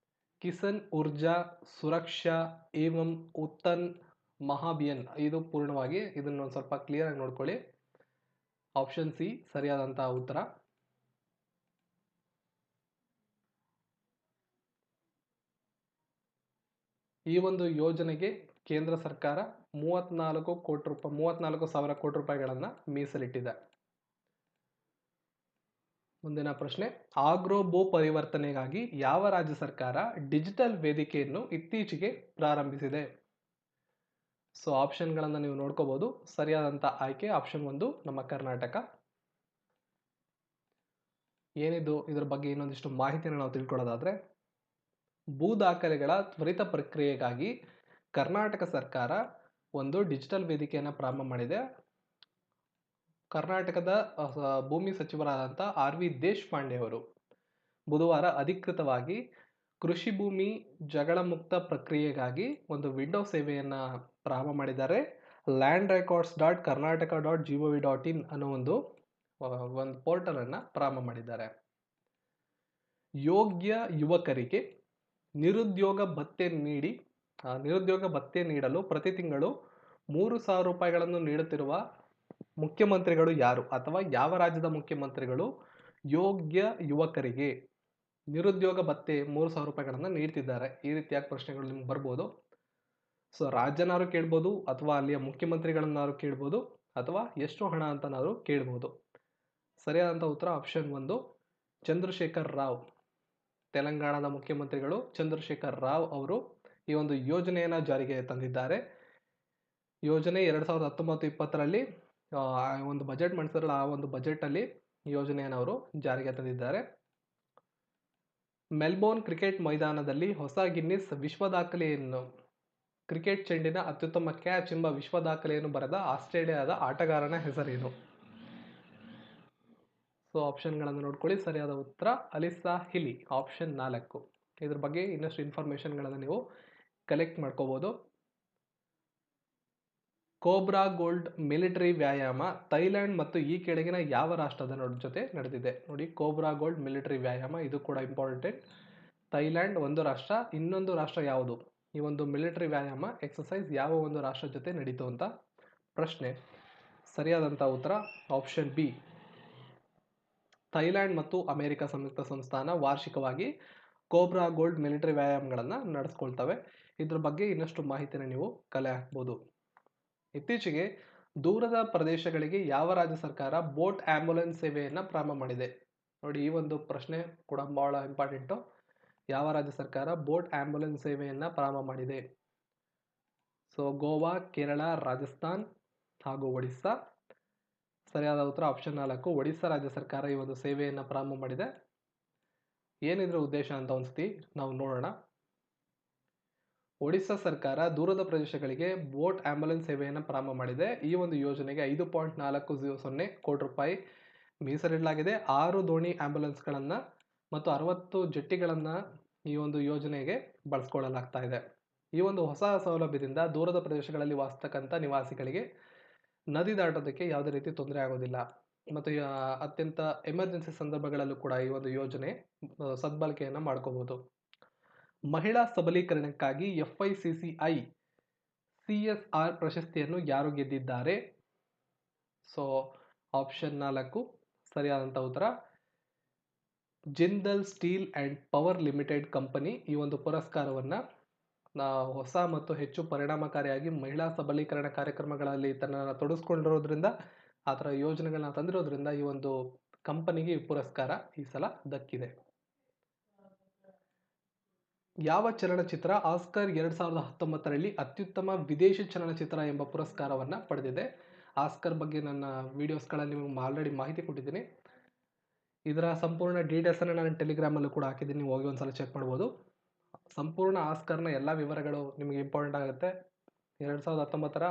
Kisan Urja Suraksha Evam Utthan Mahabhiyan. ಇದು ಪೂರ್ಣವಾಗಿ ಇದನ್ನ ಒಂದು ಸ್ವಲ್ಪ ಕ್ಲಿಯರ್ ಆಗಿ ನೋಡ್ಕೊಳ್ಳಿ. ಆಪ್ಷನ್ ಸಿ ಸರಿಯಾದಂತಹ ಉತ್ತರ. ಈ ಒಂದು ಯೋಜನೆಗೆ ಕೇಂದ್ರ ಸರ್ಕಾರ 34,000 ಕೋಟಿ ರೂಪಾಯಿಗಳನ್ನ ಮೀಸಲಿಟ್ಟಿದೆ. ಮುಂದಿನ ಪ್ರಶ್ನೆ, ಆಗ್ರೋ ಭೂ ಪರಿವರ್ತನೆಗಾಗಿ ಯಾವ ರಾಜ್ಯ ಸರ್ಕಾರ ಡಿಜಿಟಲ್ ವೇದಿಕೆಯನ್ನು ಇತ್ತೀಚೆಗೆ ಪ್ರಾರಂಭಿಸಿದೆ? ಸೊ ಆಪ್ಷನ್ಗಳನ್ನು ನೀವು ನೋಡ್ಕೋಬಹುದು. ಸರಿಯಾದಂತ ಆಯ್ಕೆ ಆಪ್ಷನ್ 1 ನಮ್ಮ ಕರ್ನಾಟಕ. ಏನಿದು ಇದರ ಬಗ್ಗೆ ಇನ್ನೊಂದಿಷ್ಟು ಮಾಹಿತಿಯನ್ನು ನಾವು ತಿಳ್ಕೊಳ್ಳೋದಾದ್ರೆ, ಭೂ ದಾಖಲೆಗಳ ತ್ವರಿತ ಪ್ರಕ್ರಿಯೆಗಾಗಿ ಕರ್ನಾಟಕ ಸರ್ಕಾರ ಒಂದು ಡಿಜಿಟಲ್ ವೇದಿಕೆಯನ್ನು ಪ್ರಾರಂಭ ಮಾಡಿದೆ. ಕರ್ನಾಟಕದ ಭೂಮಿ ಸಚಿವರಾದಂಥ RV ದೇಶಪಾಂಡೆ ಅವರು ಬುಧವಾರ ಅಧಿಕೃತವಾಗಿ ಕೃಷಿ ಭೂಮಿ ಜಗಳ ಮುಕ್ತ ಪ್ರಕ್ರಿಯೆಗಾಗಿ ಒಂದು ವಿಂಡೋ ಸೇವೆಯನ್ನ ಪ್ರಾರಂಭ ಮಾಡಿದ್ದಾರೆ. landrecords.karnataka.gov.in ಅನ್ನೋ ಒಂದು ಪೋರ್ಟಲ್ ಅನ್ನ ಪ್ರಾರಂಭ ಮಾಡಿದ್ದಾರೆ. ಯೋಗ್ಯ ಯುವಕರಿಗೆ ನಿರುದ್ಯೋಗ ಭತ್ಯೆ ನೀಡಲು ಪ್ರತಿ ತಿಂಗಳು 3,000 ರೂಪಾಯಿಗಳನ್ನು ನೀಡುತ್ತಿರುವ ಮುಖ್ಯಮಂತ್ರಿಗಳು ಯಾರು ಅಥವಾ ಯಾವ ರಾಜ್ಯದ ಮುಖ್ಯಮಂತ್ರಿಗಳು ಯೋಗ್ಯ ಯುವಕರಿಗೆ ನಿರುದ್ಯೋಗ ಭತ್ಯೆ 3,000 ರೂಪಾಯಿಗಳನ್ನು ನೀಡ್ತಿದ್ದಾರೆ? ಈ ರೀತಿಯಾಗಿ ಪ್ರಶ್ನೆಗಳು ನಿಮ್ಗೆ ಬರ್ಬೋದು. ಸೊ ರಾಜ್ಯನಾರು ಕೇಳ್ಬೋದು ಅಥವಾ ಅಲ್ಲಿಯ ಮುಖ್ಯಮಂತ್ರಿಗಳನ್ನಾರು ಕೇಳ್ಬೋದು ಅಥವಾ ಎಷ್ಟು ಹಣ ಅಂತನಾದ್ರು ಕೇಳ್ಬೋದು. ಸರಿಯಾದಂಥ ಉತ್ತರ ಆಪ್ಷನ್ 1 ಚಂದ್ರಶೇಖರ್ ರಾವ್. ತೆಲಂಗಾಣದ ಮುಖ್ಯಮಂತ್ರಿಗಳು ಚಂದ್ರಶೇಖರ್ ರಾವ್ ಅವರು ಈ ಒಂದು ಯೋಜನೆಯನ್ನ ಜಾರಿಗೆ ತಂದಿದ್ದಾರೆ. ಯೋಜನೆ 2019-20 ಒಂದು ಬಜೆಟ್ ಮಂಡಿಸಿದ್ರಲ್ಲ, ಆ ಒಂದು ಬಜೆಟ್ ಅಲ್ಲಿ ಯೋಜನೆಯನ್ನು ಅವರು ಜಾರಿಗೆ ತಂದಿದ್ದಾರೆ. ಮೆಲ್ಬೋರ್ನ್ ಕ್ರಿಕೆಟ್ ಮೈದಾನದಲ್ಲಿ ಹೊಸ ಗಿನ್ನಿಸ್ ವಿಶ್ವ ದಾಖಲೆಯನ್ನು, ಕ್ರಿಕೆಟ್ ಚೆಂಡಿನ ಅತ್ಯುತ್ತಮ ಕ್ಯಾಚ್ ಎಂಬ ವಿಶ್ವ ದಾಖಲೆಯನ್ನು ಬರೆದ ಆಸ್ಟ್ರೇಲಿಯಾದ ಆಟಗಾರನ ಹೆಸರೇನು? ಸೊ ಆಪ್ಷನ್ಗಳನ್ನು ನೋಡ್ಕೊಳ್ಳಿ. ಸರಿಯಾದ ಉತ್ತರ ಅಲಿಸಾ ಹಿಲಿ, ಆಪ್ಷನ್ 4. ಇದ್ರ ಬಗ್ಗೆ ಇನ್ನಷ್ಟು ಇನ್ಫಾರ್ಮೇಶನ್ಗಳನ್ನು ನೀವು ಕಲೆಕ್ಟ್ ಮಾಡ್ಕೋಬಹುದು. ಕೋಬ್ರಾ ಗೋಲ್ಡ್ ಮಿಲಿಟರಿ ವ್ಯಾಯಾಮ ಥೈಲ್ಯಾಂಡ್ ಮತ್ತು ಈ ಕೆಳಗಿನ ಯಾವ ರಾಷ್ಟ್ರದ ಜೊತೆ ನಡೆದಿದೆ? ನೋಡಿ, ಕೋಬ್ರಾ ಗೋಲ್ಡ್ ಮಿಲಿಟರಿ ವ್ಯಾಯಾಮ ಇದು ಕೂಡ ಇಂಪಾರ್ಟೆಂಟ್. ಥೈಲ್ಯಾಂಡ್ ಒಂದು ರಾಷ್ಟ್ರ, ಇನ್ನೊಂದು ರಾಷ್ಟ್ರ ಯಾವುದು? ಈ ಒಂದು ಮಿಲಿಟರಿ ವ್ಯಾಯಾಮ ಎಕ್ಸಸೈಸ್ ಯಾವ ಒಂದು ರಾಷ್ಟ್ರ ಜೊತೆ ನಡೀತು ಅಂತ ಪ್ರಶ್ನೆ. ಸರಿಯಾದಂಥ ಉತ್ತರ ಆಪ್ಷನ್ ಬಿ, ಥೈಲ್ಯಾಂಡ್ ಮತ್ತು ಅಮೆರಿಕ ಸಂಯುಕ್ತ ಸಂಸ್ಥಾನ ವಾರ್ಷಿಕವಾಗಿ ಕೋಬ್ರಾ ಗೋಲ್ಡ್ ಮಿಲಿಟರಿ ವ್ಯಾಯಾಮಗಳನ್ನು ನಡೆಸ್ಕೊಳ್ತವೆ. ಇದ್ರ ಬಗ್ಗೆ ಇನ್ನಷ್ಟು ಮಾಹಿತಿನ ನೀವು ಕಲೆ ಹಾಕ್ಬೋದು. ಇತ್ತೀಚೆಗೆ ದೂರದ ಪ್ರದೇಶಗಳಿಗೆ ಯಾವ ರಾಜ್ಯ ಸರ್ಕಾರ ಬೋಟ್ ಆಂಬ್ಯುಲೆನ್ಸ್ ಸೇವೆಯನ್ನ ಪ್ರಾರಂಭ ಮಾಡಿದೆ? ನೋಡಿ, ಈ ಒಂದು ಪ್ರಶ್ನೆ ಕೂಡ ಬಹಳ ಇಂಪಾರ್ಟೆಂಟು. ಯಾವ ರಾಜ್ಯ ಸರ್ಕಾರ ಬೋಟ್ ಆಂಬ್ಯುಲೆನ್ಸ್ ಸೇವೆಯನ್ನ ಪ್ರಾರಂಭ ಮಾಡಿದೆ? ಸೊ ಗೋವಾ, ಕೇರಳ, ರಾಜಸ್ಥಾನ್ ಹಾಗೂ ಒಡಿಸ್ಸಾ. ಸರಿಯಾದ ಉತ್ತರ ಆಪ್ಷನ್ 4 ಒಡಿಸ್ಸಾ ರಾಜ್ಯ ಸರ್ಕಾರ ಈ ಒಂದು ಸೇವೆಯನ್ನ ಪ್ರಾರಂಭ ಮಾಡಿದೆ. ಏನಿದ್ರ ಉದ್ದೇಶ ಅಂತ ಒಂದ್ಸತಿ ನಾವು ನೋಡೋಣ. ಒಡಿಶಾ ಸರ್ಕಾರ ದೂರದ ಪ್ರದೇಶಗಳಿಗೆ ಬೋಟ್ ಆಂಬ್ಯುಲೆನ್ಸ್ ಸೇವೆಯನ್ನು ಪ್ರಾರಂಭ ಮಾಡಿದೆ. ಈ ಒಂದು ಯೋಜನೆಗೆ 5.400 ಕೋಟಿ ರೂಪಾಯಿ ಮೀಸಲಿಡಲಾಗಿದೆ. 6 ದೋಣಿ ಆಂಬ್ಯುಲೆನ್ಸ್ಗಳನ್ನು ಮತ್ತು 60 ಜೆಟ್ಟಿಗಳನ್ನು ಈ ಒಂದು ಯೋಜನೆಗೆ ಬಳಸ್ಕೊಳ್ಳಲಾಗ್ತಾ ಇದೆ. ಈ ಒಂದು ಹೊಸ ಸೌಲಭ್ಯದಿಂದ ದೂರದ ಪ್ರದೇಶಗಳಲ್ಲಿ ವಾಸಿಸ್ತಕ್ಕಂಥ ನಿವಾಸಿಗಳಿಗೆ ನದಿ ದಾಟೋದಕ್ಕೆ ಯಾವುದೇ ರೀತಿ ತೊಂದರೆ ಆಗೋದಿಲ್ಲ ಮತ್ತು ಅತ್ಯಂತ ಎಮರ್ಜೆನ್ಸಿ ಸಂದರ್ಭಗಳಲ್ಲೂ ಕೂಡ ಈ ಒಂದು ಯೋಜನೆ ಸದ್ಬಳಕೆಯನ್ನು ಮಾಡ್ಕೋಬಹುದು. ಮಹಿಳಾ ಸಬಲೀಕರಣಕ್ಕಾಗಿ FICCI CSR ಪ್ರಶಸ್ತಿಯನ್ನು ಯಾರು ಗೆದ್ದಿದ್ದಾರೆ? ಸೊ ಆಪ್ಷನ್ 4 ಸರಿಯಾದಂಥ ಉತ್ತರ Jindal steel and power limited company ಈ ಒಂದು ಪುರಸ್ಕಾರವನ್ನು ಹೊಸ ಮತ್ತು ಹೆಚ್ಚು ಪರಿಣಾಮಕಾರಿಯಾಗಿ ಮಹಿಳಾ ಸಬಲೀಕರಣ ಕಾರ್ಯಕ್ರಮಗಳಲ್ಲಿ ತನ್ನನ್ನು ತೊಡಗಿಸ್ಕೊಂಡಿರೋದ್ರಿಂದ ಆ ಥರ ಯೋಜನೆಗಳನ್ನ ತಂದಿರೋದ್ರಿಂದ ಈ ಒಂದು ಕಂಪನಿಗೆ ಈ ಪುರಸ್ಕಾರ ಈ ಸಲ ದಕ್ಕಿದೆ. ಯಾವ ಚಲನಚಿತ್ರ ಆಸ್ಕರ್ 2019ರಲ್ಲಿ ಅತ್ಯುತ್ತಮ ವಿದೇಶಿ ಚಲನಚಿತ್ರ ಎಂಬ ಪುರಸ್ಕಾರವನ್ನು ಪಡೆದಿದೆ? ಆಸ್ಕರ್ ಬಗ್ಗೆ ನನ್ನ ವೀಡಿಯೋಸ್ಗಳಲ್ಲಿ ನಿಮಗೆ ಆಲ್ರೆಡಿ ಮಾಹಿತಿ ಕೊಟ್ಟಿದ್ದೀನಿ. ಇದರ ಸಂಪೂರ್ಣ ಡೀಟೇಲ್ಸನ್ನು ನಾನು ಟೆಲಿಗ್ರಾಮಲ್ಲೂ ಕೂಡ ಹಾಕಿದ್ದೀನಿ, ನೀವು ಹೋಗಿ ಒಂದ್ಸಲ ಚೆಕ್ ಮಾಡ್ಬೋದು. ಸಂಪೂರ್ಣ ಆಸ್ಕರ್ನ ಎಲ್ಲ ವಿವರಗಳು ನಿಮಗೆ ಇಂಪಾರ್ಟೆಂಟ್ ಆಗುತ್ತೆ. 2019ರ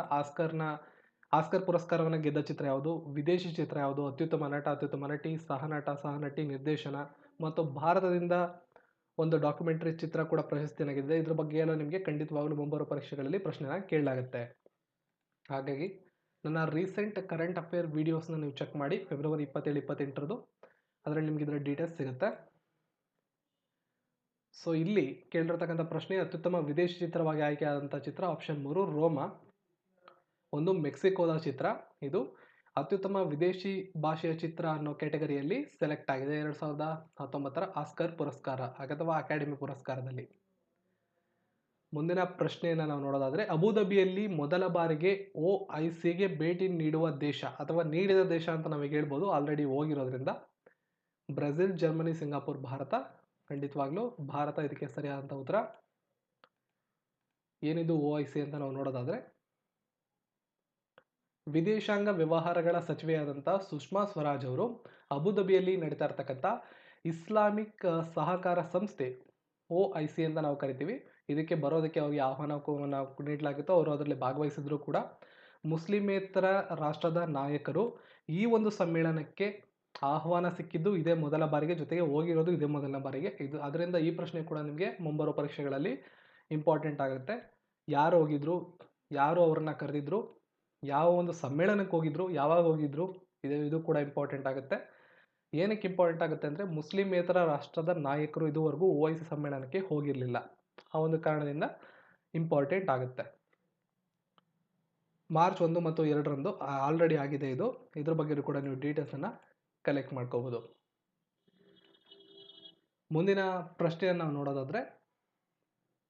ಆಸ್ಕರ್ ಪುರಸ್ಕಾರವನ್ನು ಗೆದ್ದ ಚಿತ್ರ ಯಾವುದು, ವಿದೇಶಿ ಚಿತ್ರ ಯಾವುದು, ಅತ್ಯುತ್ತಮ ನಟ, ಅತ್ಯುತ್ತಮ ನಟಿ, ಸಹನಟ, ಸಹನಟಿ, ನಿರ್ದೇಶನ ಮತ್ತು ಭಾರತದಿಂದ ಒಂದು ಡಾಕ್ಯುಮೆಂಟ್ರಿ ಚಿತ್ರ ಕೂಡ ಪ್ರಶಸ್ತಿಯನ್ನು ಗೆದ್ದಿದೆ. ಇದ್ರ ಬಗ್ಗೆ ಎಲ್ಲ ನಿಮಗೆ ಖಂಡಿತವಾಗ್ಲೂ ಮುಂಬರುವ ಪರೀಕ್ಷೆಗಳಲ್ಲಿ ಪ್ರಶ್ನೆನ ಕೇಳಲಾಗುತ್ತೆ. ಹಾಗಾಗಿ ನನ್ನ ರೀಸೆಂಟ್ ಕರೆಂಟ್ ಅಫೇರ್ ವೀಡಿಯೋಸ್ನ ನೀವು ಚೆಕ್ ಮಾಡಿ, ಫೆಬ್ರವರಿ 27-28ರದು, ಅದರಲ್ಲಿ ನಿಮ್ಗೆ ಇದರ ಡೀಟೇಲ್ಸ್ ಸಿಗುತ್ತೆ. ಸೊ ಇಲ್ಲಿ ಕೇಳಿರ್ತಕ್ಕಂಥ ಪ್ರಶ್ನೆ ಅತ್ಯುತ್ತಮ ವಿದೇಶಿ ಚಿತ್ರವಾಗಿ ಆಯ್ಕೆಯಾದಂಥ ಚಿತ್ರ ಆಪ್ಷನ್ 3 ರೋಮಾ, ಒಂದು ಮೆಕ್ಸಿಕೋದ ಚಿತ್ರ. ಇದು ಅತ್ಯುತ್ತಮ ವಿದೇಶಿ ಭಾಷೆಯ ಚಿತ್ರ ಅನ್ನೋ ಕ್ಯಾಟಗರಿಯಲ್ಲಿ ಸೆಲೆಕ್ಟ್ ಆಗಿದೆ 2019ರ ಆಸ್ಕರ್ ಪುರಸ್ಕಾರ ಅಥವಾ ಅಕಾಡೆಮಿ ಪುರಸ್ಕಾರದಲ್ಲಿ. ಮುಂದಿನ ಪ್ರಶ್ನೆಯನ್ನು ನಾವು ನೋಡೋದಾದರೆ, ಅಬುಧಾಬಿಯಲ್ಲಿ ಮೊದಲ ಬಾರಿಗೆ OICಗೆ ಭೇಟಿ ನೀಡುವ ದೇಶ ಅಥವಾ ನೀಡಿದ ದೇಶ ಅಂತ ನಾವೀಗ ಹೇಳ್ಬೋದು, ಆಲ್ರೆಡಿ ಹೋಗಿರೋದ್ರಿಂದ. Brazil, Germany, Singapore, Bharat. ಖಂಡಿತವಾಗ್ಲೂ ಭಾರತ ಇದಕ್ಕೆ ಸರಿಯಾದಂಥ ಉತ್ತರ. ಏನಿದು OIC ಅಂತ ನಾವು ನೋಡೋದಾದರೆ, ವಿದೇಶಾಂಗ ವ್ಯವಹಾರಗಳ ಸಚಿವೆಯಾದಂಥ ಸುಷ್ಮಾ ಸ್ವರಾಜ್ ಅವರು ಅಬುಧಾಬಿಯಲ್ಲಿ ನಡೀತಾ ಇರ್ತಕ್ಕಂಥ ಇಸ್ಲಾಮಿಕ್ ಸಹಕಾರ ಸಂಸ್ಥೆ OIC ಅಂತ ನಾವು ಕರಿತೀವಿ, ಇದಕ್ಕೆ ಬರೋದಕ್ಕೆ ಅವ್ರಿಗೆ ಆಹ್ವಾನವನ್ನು ನೀಡಲಾಗಿತ್ತು. ಅವರು ಅದರಲ್ಲಿ ಭಾಗವಹಿಸಿದ್ರು ಕೂಡ. ಮುಸ್ಲಿಮೇತರ ರಾಷ್ಟ್ರದ ನಾಯಕರು ಈ ಒಂದು ಸಮ್ಮೇಳನಕ್ಕೆ ಆಹ್ವಾನ ಸಿಕ್ಕಿದ್ದು ಇದೇ ಮೊದಲ ಬಾರಿಗೆ, ಜೊತೆಗೆ ಹೋಗಿರೋದು ಇದೇ ಮೊದಲನೇ ಬಾರಿಗೆ. ಅದರಿಂದ ಈ ಪ್ರಶ್ನೆ ಕೂಡ ನಿಮಗೆ ಮುಂಬರುವ ಪರೀಕ್ಷೆಗಳಲ್ಲಿ ಇಂಪಾರ್ಟೆಂಟ್ ಆಗುತ್ತೆ. ಯಾರು ಹೋಗಿದ್ರು, ಯಾರು ಅವ್ರನ್ನ ಕರೆದಿದ್ರು, ಯಾವ ಒಂದು ಸಮ್ಮೇಳನಕ್ಕೆ ಹೋಗಿದ್ರು, ಯಾವಾಗ ಹೋಗಿದ್ರು, ಇದು ಕೂಡ ಇಂಪಾರ್ಟೆಂಟ್ ಆಗುತ್ತೆ. ಏನಕ್ಕೆ ಇಂಪಾರ್ಟೆಂಟ್ ಆಗುತ್ತೆ ಅಂದರೆ, ಮುಸ್ಲಿಮೇತರ ರಾಷ್ಟ್ರದ ನಾಯಕರು ಇದುವರೆಗೂ OIC ಸಮ್ಮೇಳನಕ್ಕೆ ಹೋಗಿರಲಿಲ್ಲ. ಆ ಒಂದು ಕಾರಣದಿಂದ ಇಂಪಾರ್ಟೆಂಟ್ ಆಗುತ್ತೆ. ಮಾರ್ಚ್ 1 ಮತ್ತು 2ರಂದು ಆಲ್ರೆಡಿ ಆಗಿದೆ ಇದು. ಇದ್ರ ಬಗ್ಗೆ ಕೂಡ ನೀವು ಡೀಟೇಲ್ಸನ್ನು ಕಲೆಕ್ಟ್ ಮಾಡ್ಕೋಬೋದು. ಮುಂದಿನ ಪ್ರಶ್ನೆಯನ್ನು ನಾವು ನೋಡೋದಾದರೆ,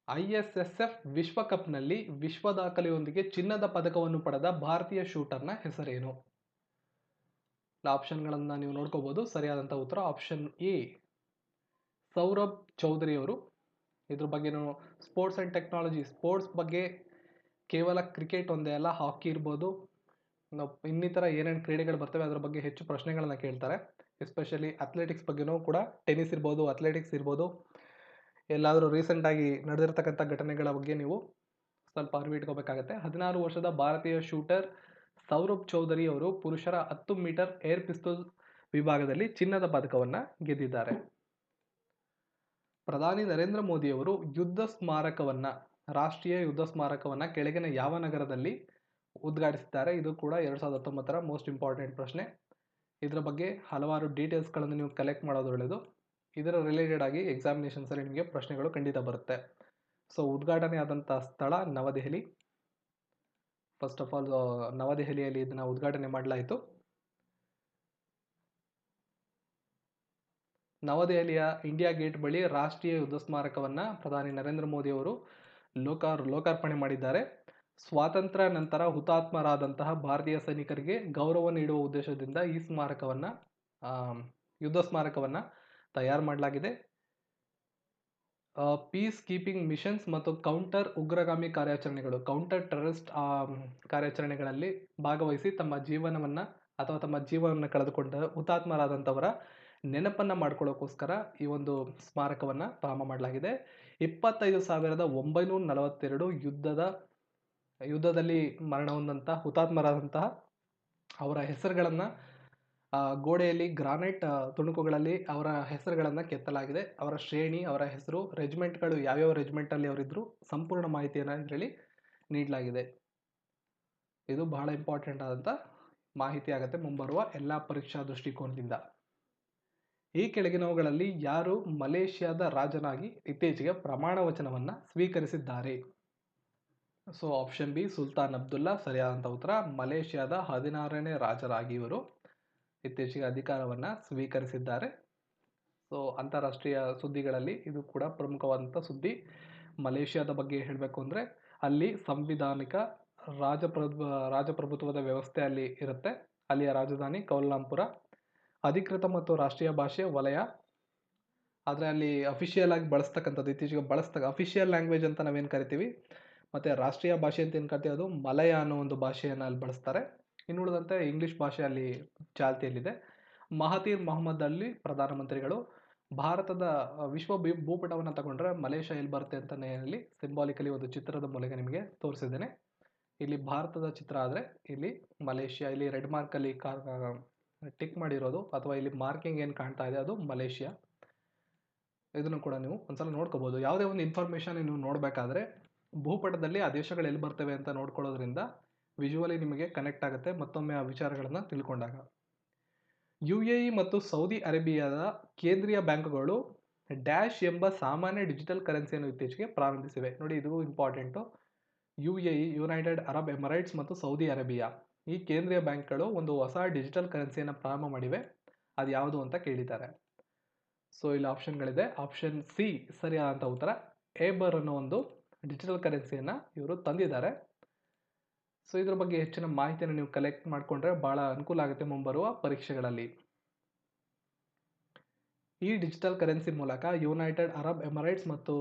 ISSF ವಿಶ್ವಕಪ್ನಲ್ಲಿ ವಿಶ್ವ ದಾಖಲೆಯೊಂದಿಗೆ ಚಿನ್ನದ ಪದಕವನ್ನು ಪಡೆದ ಭಾರತೀಯ ಶೂಟರ್ನ ಹೆಸರೇನು? ಆಪ್ಷನ್ಗಳನ್ನು ನೀವು ನೋಡ್ಕೋಬೋದು. ಸರಿಯಾದಂಥ ಉತ್ತರ ಆಪ್ಷನ್ A ಸೌರಭ್ ಚೌಧರಿ ಅವರು. ಇದ್ರ ಬಗ್ಗೆ ಸ್ಪೋರ್ಟ್ಸ್ ಆ್ಯಂಡ್ ಟೆಕ್ನಾಲಜಿ, ಸ್ಪೋರ್ಟ್ಸ್ ಬಗ್ಗೆ ಕೇವಲ ಕ್ರಿಕೆಟ್ ಒಂದೇ ಅಲ್ಲ, ಹಾಕಿ ಇರ್ಬೋದು, ಇನ್ನಿತರ ಏನೇನು ಕ್ರೀಡೆಗಳು ಬರ್ತವೆ ಅದರ ಬಗ್ಗೆ ಹೆಚ್ಚು ಪ್ರಶ್ನೆಗಳನ್ನು ಕೇಳ್ತಾರೆ. ಎಸ್ಪೆಷಲಿ ಅಥ್ಲೆಟಿಕ್ಸ್ ಬಗ್ಗೆನೂ ಕೂಡ, ಟೆನ್ನಿಸ್ ಇರ್ಬೋದು, ಅಥ್ಲೆಟಿಕ್ಸ್ ಇರ್ಬೋದು, ಎಲ್ಲಾದರೂ ರೀಸೆಂಟಾಗಿ ನಡೆದಿರ್ತಕ್ಕಂಥ ಘಟನೆಗಳ ಬಗ್ಗೆ ನೀವು ಸ್ವಲ್ಪ ಅರಿವು ಇಟ್ಕೋಬೇಕಾಗತ್ತೆ. 16 ವರ್ಷದ ಭಾರತೀಯ ಶೂಟರ್ ಸೌರಭ್ ಚೌಧರಿ ಅವರು ಪುರುಷರ 10 ಮೀಟರ್ ಏರ್ ಪಿಸ್ತೂಲ್ ವಿಭಾಗದಲ್ಲಿ ಚಿನ್ನದ ಪದಕವನ್ನು ಗೆದ್ದಿದ್ದಾರೆ. ಪ್ರಧಾನಿ ನರೇಂದ್ರ ಮೋದಿಯವರು ರಾಷ್ಟ್ರೀಯ ಯುದ್ಧ ಸ್ಮಾರಕವನ್ನು ಕೆಳಗಿನ ಯಾವ ನಗರದಲ್ಲಿ ಉದ್ಘಾಟಿಸಿದ್ದಾರೆ? ಇದು ಕೂಡ 2019ರ ಮೋಸ್ಟ್ ಇಂಪಾರ್ಟೆಂಟ್ ಪ್ರಶ್ನೆ. ಇದರ ಬಗ್ಗೆ ಹಲವಾರು ಡೀಟೇಲ್ಸ್ಗಳನ್ನು ನೀವು ಕಲೆಕ್ಟ್ ಮಾಡೋದು ಒಳ್ಳೆಯದು. ಇದರ ರಿಲೇಟೆಡ್ ಆಗಿ ಎಕ್ಸಾಮಿನೇಷನ್ಸಲ್ಲಿ ನಿಮಗೆ ಪ್ರಶ್ನೆಗಳು ಖಂಡಿತ ಬರುತ್ತೆ. ಸೊ ಉದ್ಘಾಟನೆ ಆದಂಥ ಸ್ಥಳ ನವದೆಹಲಿ. ಫಸ್ಟ್ ಆಫ್ ಆಲ್ ನವದೆಹಲಿಯಲ್ಲಿ ಇದನ್ನು ಉದ್ಘಾಟನೆ ಮಾಡಲಾಯಿತು. ನವದೆಹಲಿಯ ಇಂಡಿಯಾ ಗೇಟ್ ಬಳಿ ರಾಷ್ಟ್ರೀಯ ಯುದ್ಧ ಸ್ಮಾರಕವನ್ನು ಪ್ರಧಾನಿ ನರೇಂದ್ರ ಮೋದಿ ಅವರು ಲೋಕಾರ್ಪಣೆ ಮಾಡಿದ್ದಾರೆ. ಸ್ವಾತಂತ್ರ್ಯ ನಂತರ ಹುತಾತ್ಮರಾದಂತಹ ಭಾರತೀಯ ಸೈನಿಕರಿಗೆ ಗೌರವ ನೀಡುವ ಉದ್ದೇಶದಿಂದ ಈ ಯುದ್ಧ ಸ್ಮಾರಕವನ್ನು ತಯಾರು ಮಾಡಲಾಗಿದೆ. ಪೀಸ್ ಕೀಪಿಂಗ್ ಮಿಷನ್ಸ್ ಮತ್ತು ಕೌಂಟರ್ ಉಗ್ರಗಾಮಿ ಕಾರ್ಯಾಚರಣೆಗಳು, ಕೌಂಟರ್ ಟೆರರಿಸ್ಟ್ ಕಾರ್ಯಾಚರಣೆಗಳಲ್ಲಿ ಭಾಗವಹಿಸಿ ತಮ್ಮ ಜೀವನವನ್ನು ಕಳೆದುಕೊಂಡ ಹುತಾತ್ಮರಾದಂಥವರ ನೆನಪನ್ನು ಮಾಡ್ಕೊಳ್ಳೋಕ್ಕೋಸ್ಕರ ಈ ಒಂದು ಸ್ಮಾರಕವನ್ನು ಪ್ರಾರಂಭ ಮಾಡಲಾಗಿದೆ. 25,942 ಯುದ್ಧದಲ್ಲಿ ಮರಣ ಹೊಂದಂಥ ಹುತಾತ್ಮರಾದಂತಹ ಅವರ ಹೆಸರುಗಳನ್ನು ಗೋಡೆಯಲ್ಲಿ ಗ್ರಾನೈಟ್ ತುಣುಕುಗಳಲ್ಲಿ ಅವರ ಹೆಸರುಗಳನ್ನು ಕೆತ್ತಲಾಗಿದೆ. ಅವರ ಶ್ರೇಣಿ, ಅವರ ಹೆಸರು, ರೆಜಿಮೆಂಟ್ಗಳು ಯಾವ್ಯಾವ ರೆಜಿಮೆಂಟಲ್ಲಿ ಅವರಿದ್ದರು, ಸಂಪೂರ್ಣ ಮಾಹಿತಿಯನ್ನು ಇದರಲ್ಲಿ ನೀಡಲಾಗಿದೆ. ಇದು ಬಹಳ ಇಂಪಾರ್ಟೆಂಟ್ ಆದಂಥ ಮಾಹಿತಿ ಆಗುತ್ತೆ ಮುಂಬರುವ ಎಲ್ಲ ಪರೀಕ್ಷಾ ದೃಷ್ಟಿಕೋನದಿಂದ. ಈ ಕೆಳಗಿನವುಗಳಲ್ಲಿ ಯಾರು ಮಲೇಷ್ಯಾದ ರಾಜನಾಗಿ ಇತ್ತೀಚೆಗೆ ಪ್ರಮಾಣ ವಚನವನ್ನು ಸ್ವೀಕರಿಸಿದ್ದಾರೆ? So option B Sultan Abdullah ಸರಿಯಾದಂಥ ಉತ್ತರ. ಮಲೇಷ್ಯಾದ 16ನೇ ರಾಜರಾಗಿ ಇವರು ಇತ್ತೀಚೆಗೆ ಅಧಿಕಾರವನ್ನು ಸ್ವೀಕರಿಸಿದ್ದಾರೆ. ಸೊ ಅಂತಾರಾಷ್ಟ್ರೀಯ ಸುದ್ದಿಗಳಲ್ಲಿ ಇದು ಕೂಡ ಪ್ರಮುಖವಾದಂಥ ಸುದ್ದಿ. ಮಲೇಷ್ಯಾದ ಬಗ್ಗೆ ಹೇಳಬೇಕು ಅಂದರೆ ಅಲ್ಲಿ ಸಂವಿಧಾನಿಕ ರಾಜಪ್ರಭುತ್ವದ ವ್ಯವಸ್ಥೆ ಅಲ್ಲಿ ಇರುತ್ತೆ. ಅಲ್ಲಿಯ ರಾಜಧಾನಿ ಕೌಲಾಲಂಪುರ. ಅಧಿಕೃತ ಮತ್ತು ರಾಷ್ಟ್ರೀಯ ಭಾಷೆ ವಲಯ. ಆದರೆ ಅಲ್ಲಿ ಅಫಿಷಿಯಲ್ ಆಗಿ ಬಳಸ್ತಕ್ಕಂಥದ್ದು ಇತ್ತೀಚೆಗೆ ಅಫಿಷಿಯಲ್ ಲ್ಯಾಂಗ್ವೇಜ್ ಅಂತ ನಾವೇನು ಕರಿತೀವಿ, ಮತ್ತು ರಾಷ್ಟ್ರೀಯ ಭಾಷೆ ಅಂತ ಏನು ಕರಿತೀವಿ ಅದು ಮಲಯ ಅನ್ನೋ ಒಂದು ಭಾಷೆಯನ್ನು ಅಲ್ಲಿ ಬಳಸ್ತಾರೆ. ಇನ್ನುಳಿದಂತೆ ಇಂಗ್ಲೀಷ್ ಭಾಷೆ ಅಲ್ಲಿ ಚಾಲ್ತಿಯಲ್ಲಿದೆ. ಮಹತೀರ್ ಮೊಹಮ್ಮದ್ ಅಲ್ಲಿ ಪ್ರಧಾನಮಂತ್ರಿಗಳು. ಭಾರತದ ವಿಶ್ವ ಭೂಪಟವನ್ನು ತಗೊಂಡ್ರೆ ಮಲೇಷ್ಯಾ ಎಲ್ಲಿ ಬರುತ್ತೆ ಅಂತ ಇಲ್ಲಿ ಸಿಂಬಾಲಿಕಲಿ ಒಂದು ಚಿತ್ರದ ಮೂಲಕ ನಿಮಗೆ ತೋರಿಸಿದ್ದೇನೆ. ಇಲ್ಲಿ ಭಾರತದ ಚಿತ್ರ ಆದರೆ ಇಲ್ಲಿ ಮಲೇಷ್ಯಾ, ಇಲ್ಲಿ ರೆಡ್ ಮಾರ್ಕಲ್ಲಿ ಟಿಕ್ ಮಾಡಿರೋದು ಅಥವಾ ಇಲ್ಲಿ ಮಾರ್ಕಿಂಗ್ ಏನು ಕಾಣ್ತಾ ಇದೆ ಅದು ಮಲೇಷ್ಯಾ. ಇದನ್ನು ಕೂಡ ನೀವು ಒಂದ್ಸಲ ನೋಡ್ಕೋಬೋದು. ಯಾವುದೇ ಒಂದು ಇನ್ಫಾರ್ಮೇಷನ್ ನೀವು ನೋಡಬೇಕಾದ್ರೆ ಭೂಪಟದಲ್ಲಿ ಆ ದೇಶಗಳು ಎಲ್ಲಿ ಬರ್ತವೆ ಅಂತ ನೋಡ್ಕೊಳ್ಳೋದ್ರಿಂದ ವಿಜುವಲಿ ನಿಮಗೆ ಕನೆಕ್ಟ್ ಆಗುತ್ತೆ ಮತ್ತೊಮ್ಮೆ ಆ ವಿಚಾರಗಳನ್ನು ತಿಳ್ಕೊಂಡಾಗ. UAE ಮತ್ತು ಸೌದಿ ಅರೇಬಿಯಾದ ಕೇಂದ್ರೀಯ ಬ್ಯಾಂಕುಗಳು ಡ್ಯಾಶ್ ಎಂಬ ಸಾಮಾನ್ಯ ಡಿಜಿಟಲ್ ಕರೆನ್ಸಿಯನ್ನು ಇತ್ತೀಚೆಗೆ ಪ್ರಾರಂಭಿಸಿವೆ. ನೋಡಿ, ಇದು important. UAE, United Arab Emirates ಮತ್ತು ಸೌದಿ ಅರೇಬಿಯಾ ಈ ಕೇಂದ್ರೀಯ ಬ್ಯಾಂಕ್ಗಳು ಒಂದು ಹೊಸ ಡಿಜಿಟಲ್ ಕರೆನ್ಸಿಯನ್ನು ಪ್ರಾರಂಭ ಮಾಡಿವೆ. ಅದು ಯಾವುದು ಅಂತ ಕೇಳಿದ್ದಾರೆ. ಸೊ ಇಲ್ಲಿ ಆಪ್ಷನ್ಗಳಿದೆ. ಆಪ್ಷನ್ ಸಿ ಸರಿಯಾದಂಥ ಉತ್ತರ. ಏಬರ್ ಅನ್ನೋ ಒಂದು ಡಿಜಿಟಲ್ ಕರೆನ್ಸಿಯನ್ನು ಇವರು ತಂದಿದ್ದಾರೆ. ಸೊ ಇದ್ರ ಬಗ್ಗೆ ಹೆಚ್ಚಿನ ಮಾಹಿತಿಯನ್ನು ನೀವು ಕಲೆಕ್ಟ್ ಮಾಡಿಕೊಂಡ್ರೆ ಭಾಳ ಅನುಕೂಲ ಆಗುತ್ತೆ ಮುಂಬರುವ ಪರೀಕ್ಷೆಗಳಲ್ಲಿ. ಈ ಡಿಜಿಟಲ್ ಕರೆನ್ಸಿ ಮೂಲಕ ಯುನೈಟೆಡ್ ಅರಬ್ ಎಮಿರೇಟ್ಸ್ ಮತ್ತು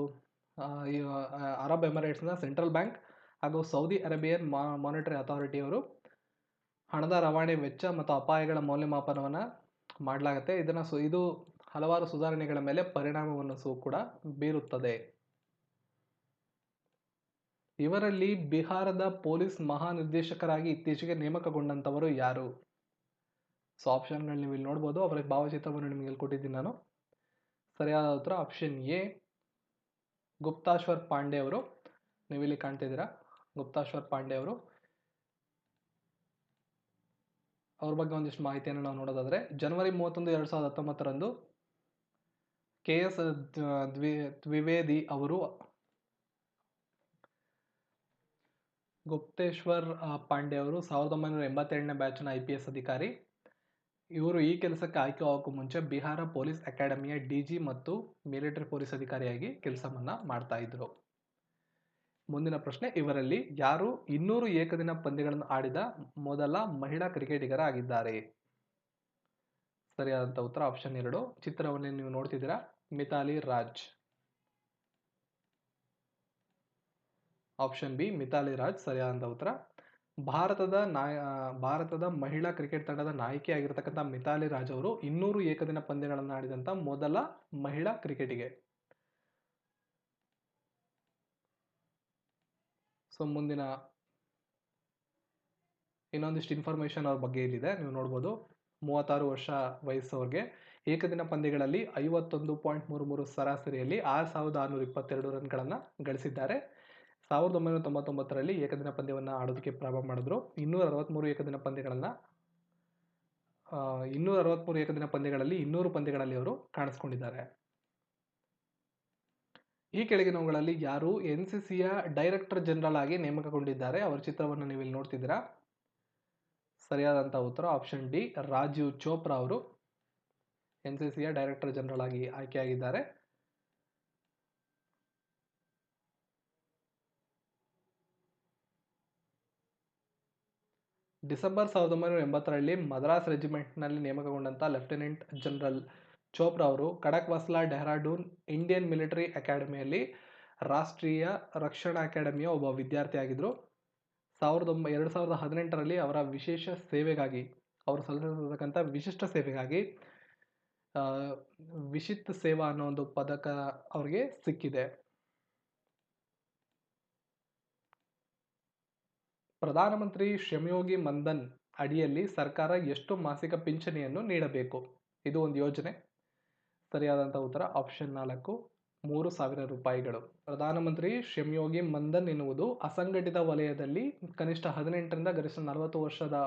ಅರಬ್ ಎಮಿರೇಟ್ಸ್ನ ಸೆಂಟ್ರಲ್ ಬ್ಯಾಂಕ್ ಹಾಗೂ ಸೌದಿ ಅರೇಬಿಯನ್ ಮಾನಿಟರಿ ಅಥಾರಿಟಿಯವರು ಹಣದ ರವಾನೆ ವೆಚ್ಚ ಮತ್ತು ಅಪಾಯಗಳ ಮೌಲ್ಯಮಾಪನವನ್ನು ಮಾಡಲಾಗುತ್ತೆ. ಇದು ಹಲವಾರು ಸುಧಾರಣೆಗಳ ಮೇಲೆ ಪರಿಣಾಮವನ್ನು ಕೂಡ ಬೀರುತ್ತದೆ. ಇವರಲ್ಲಿ ಬಿಹಾರದ ಪೊಲೀಸ್ ಮಹಾನಿರ್ದೇಶಕರಾಗಿ ಇತ್ತೀಚೆಗೆ ನೇಮಕಗೊಂಡಂಥವರು ಯಾರು? ಸೊ ಆಪ್ಷನ್ಗಳು ನೀವು ಇಲ್ಲಿ ನೋಡ್ಬೋದು. ಅವರ ಭಾವಚಿತ್ರವನ್ನು ನಿಮಗೆ ಇಲ್ಲಿ ಕೊಟ್ಟಿದ್ದೀನಿ ನಾನು. ಸರಿಯಾದ ಉತ್ತರ ಆಪ್ಷನ್ ಎ ಗುಪ್ತಾಶ್ವರ್ ಪಾಂಡೆ ಅವರು. ನೀವು ಇಲ್ಲಿ ಕಾಣ್ತಿದ್ದೀರಾ, ಗುಪ್ತಾಶ್ವರ್ ಪಾಂಡೆ ಅವರು. ಅವ್ರ ಬಗ್ಗೆ ಒಂದಿಷ್ಟು ಮಾಹಿತಿಯನ್ನು ನಾವು ನೋಡೋದಾದರೆ, ಜನವರಿ 31, 2019 KS ದ್ವಿವೇದಿ ಅವರು ಗುಪ್ತೇಶ್ವರ್ ಪಾಂಡೆ ಅವರು 1987ನೇ ಬ್ಯಾಚ್ನ IPS ಅಧಿಕಾರಿ. ಇವರು ಈ ಕೆಲಸಕ್ಕೆ ಆಯ್ಕೆ ಆಗೋಕ್ಕೂ ಮುಂಚೆ ಬಿಹಾರ ಪೊಲೀಸ್ ಅಕಾಡೆಮಿಯ DG ಮತ್ತು ಮಿಲಿಟರಿ ಪೊಲೀಸ್ ಅಧಿಕಾರಿಯಾಗಿ ಕೆಲಸವನ್ನು ಮಾಡ್ತಾ ಇದ್ರು. ಮುಂದಿನ ಪ್ರಶ್ನೆ, ಇವರಲ್ಲಿ ಯಾರು 200 ಏಕದಿನ ಪಂದ್ಯಗಳನ್ನು ಆಡಿದ ಮೊದಲ ಮಹಿಳಾ ಕ್ರಿಕೆಟಿಗರಾಗಿದ್ದಾರೆ? ಸರಿಯಾದಂಥ ಉತ್ತರ ಆಪ್ಷನ್ 2. ಚಿತ್ರವನ್ನು ನೀವು ನೋಡ್ತಿದ್ದೀರಾ, ಮಿತಾಲಿ ರಾಜ್. ಆಪ್ಷನ್ ಬಿ ಮಿತಾಲಿ ರಾಜ್ ಸರಿಯಾದಂಥ ಉತ್ತರ. ಭಾರತದ ಮಹಿಳಾ ಕ್ರಿಕೆಟ್ ತಂಡದ ನಾಯಕಿಯಾಗಿರ್ತಕ್ಕಂಥ ಮಿತಾಲಿ ರಾಜ್ ಅವರು 200 ಏಕದಿನ ಪಂದ್ಯಗಳನ್ನು ಆಡಿದಂಥ ಮೊದಲ ಮಹಿಳಾ ಕ್ರಿಕೆಟಿಗೆ. ಸೊ ಮುಂದಿನ ಇನ್ನೊಂದಿಷ್ಟು ಇನ್ಫಾರ್ಮೇಷನ್ ಅವ್ರ ಬಗ್ಗೆ ಇಲ್ಲಿದೆ, ನೀವು ನೋಡ್ಬೋದು. 36 ವರ್ಷ ವಯಸ್ಸವ್ರಿಗೆ ಏಕದಿನ ಪಂದ್ಯಗಳಲ್ಲಿ 51.33 ಸರಾಸರಿಯಲ್ಲಿ 6,622 ರನ್ಗಳನ್ನು ಗಳಿಸಿದ್ದಾರೆ. 1999ರಲ್ಲಿ ಏಕದಿನ ಪಂದ್ಯವನ್ನು ಆಡೋದಕ್ಕೆ ಪ್ರಾರಂಭ ಮಾಡಿದ್ರು. 263 ಏಕದಿನ ಪಂದ್ಯಗಳಲ್ಲಿ 200 ಪಂದ್ಯಗಳಲ್ಲಿ ಅವರು ಕಾಣಿಸ್ಕೊಂಡಿದ್ದಾರೆ. ಈ ಕೆಳಗಿನವುಗಳಲ್ಲಿ ಯಾರು NCCಯ ಡೈರೆಕ್ಟರ್ ಜನರಲ್ ಆಗಿ ನೇಮಕಗೊಂಡಿದ್ದಾರೆ? ಅವರ ಚಿತ್ರವನ್ನು ನೀವು ಇಲ್ಲಿ ನೋಡ್ತಿದ್ದೀರಾ. ಸರಿಯಾದಂಥ ಉತ್ತರ ಆಪ್ಷನ್ ಡಿ ರಾಜೀವ್ ಚೋಪ್ರಾ ಅವರು NCCಯ ಡೈರೆಕ್ಟರ್ ಜನರಲ್ ಆಗಿ ಆಯ್ಕೆಯಾಗಿದ್ದಾರೆ. ಡಿಸೆಂಬರ್ 1980ರಲ್ಲಿ ಮದ್ರಾಸ್ ರೆಜಿಮೆಂಟ್ನಲ್ಲಿ ನೇಮಕಗೊಂಡಂಥ ಲೆಫ್ಟಿನೆಂಟ್ ಜನರಲ್ ಚೋಪ್ರಾ ಅವರು ಖಡಕ್ವಾಸ್ಲಾ, ಡೆಹ್ರಾಡೂನ್ ಇಂಡಿಯನ್ ಮಿಲಿಟರಿ ಅಕಾಡೆಮಿಯಲ್ಲಿ ರಾಷ್ಟ್ರೀಯ ರಕ್ಷಣಾ ಅಕಾಡೆಮಿಯ ಒಬ್ಬ ವಿದ್ಯಾರ್ಥಿಯಾಗಿದ್ದರು. 2018ರಲ್ಲಿ ಅವರ ವಿಶೇಷ ಸೇವೆಗಾಗಿ, ಅವರು ಸಲ್ಲಿಸಿರ್ತಕ್ಕಂಥ ವಿಶಿಷ್ಟ ಸೇವೆಗಾಗಿ ವಿಶಿಷ್ಟ ಸೇವಾ ಅನ್ನೋ ಒಂದು ಪದಕ ಅವರಿಗೆ ಸಿಕ್ಕಿದೆ. ಪ್ರಧಾನಮಂತ್ರಿ ಶ್ರಮಯೋಗಿ ಮನ್ಧನ್ ಅಡಿಯಲ್ಲಿ ಸರ್ಕಾರ ಎಷ್ಟು ಮಾಸಿಕ ಪಿಂಚಣಿಯನ್ನು ನೀಡಬೇಕು? ಇದು ಒಂದು ಯೋಜನೆ. ಸರಿಯಾದಂಥ ಉತ್ತರ ಆಪ್ಷನ್ 4, 3,000 ರೂಪಾಯಿಗಳು. ಪ್ರಧಾನಮಂತ್ರಿ ಶ್ರಮಯೋಗಿ ಮನ್ಧನ್ ಎನ್ನುವುದು ಅಸಂಘಟಿತ ವಲಯದಲ್ಲಿ ಕನಿಷ್ಠ 18ರಿಂದ ಗರಿಷ್ಠ 40 ವರ್ಷದ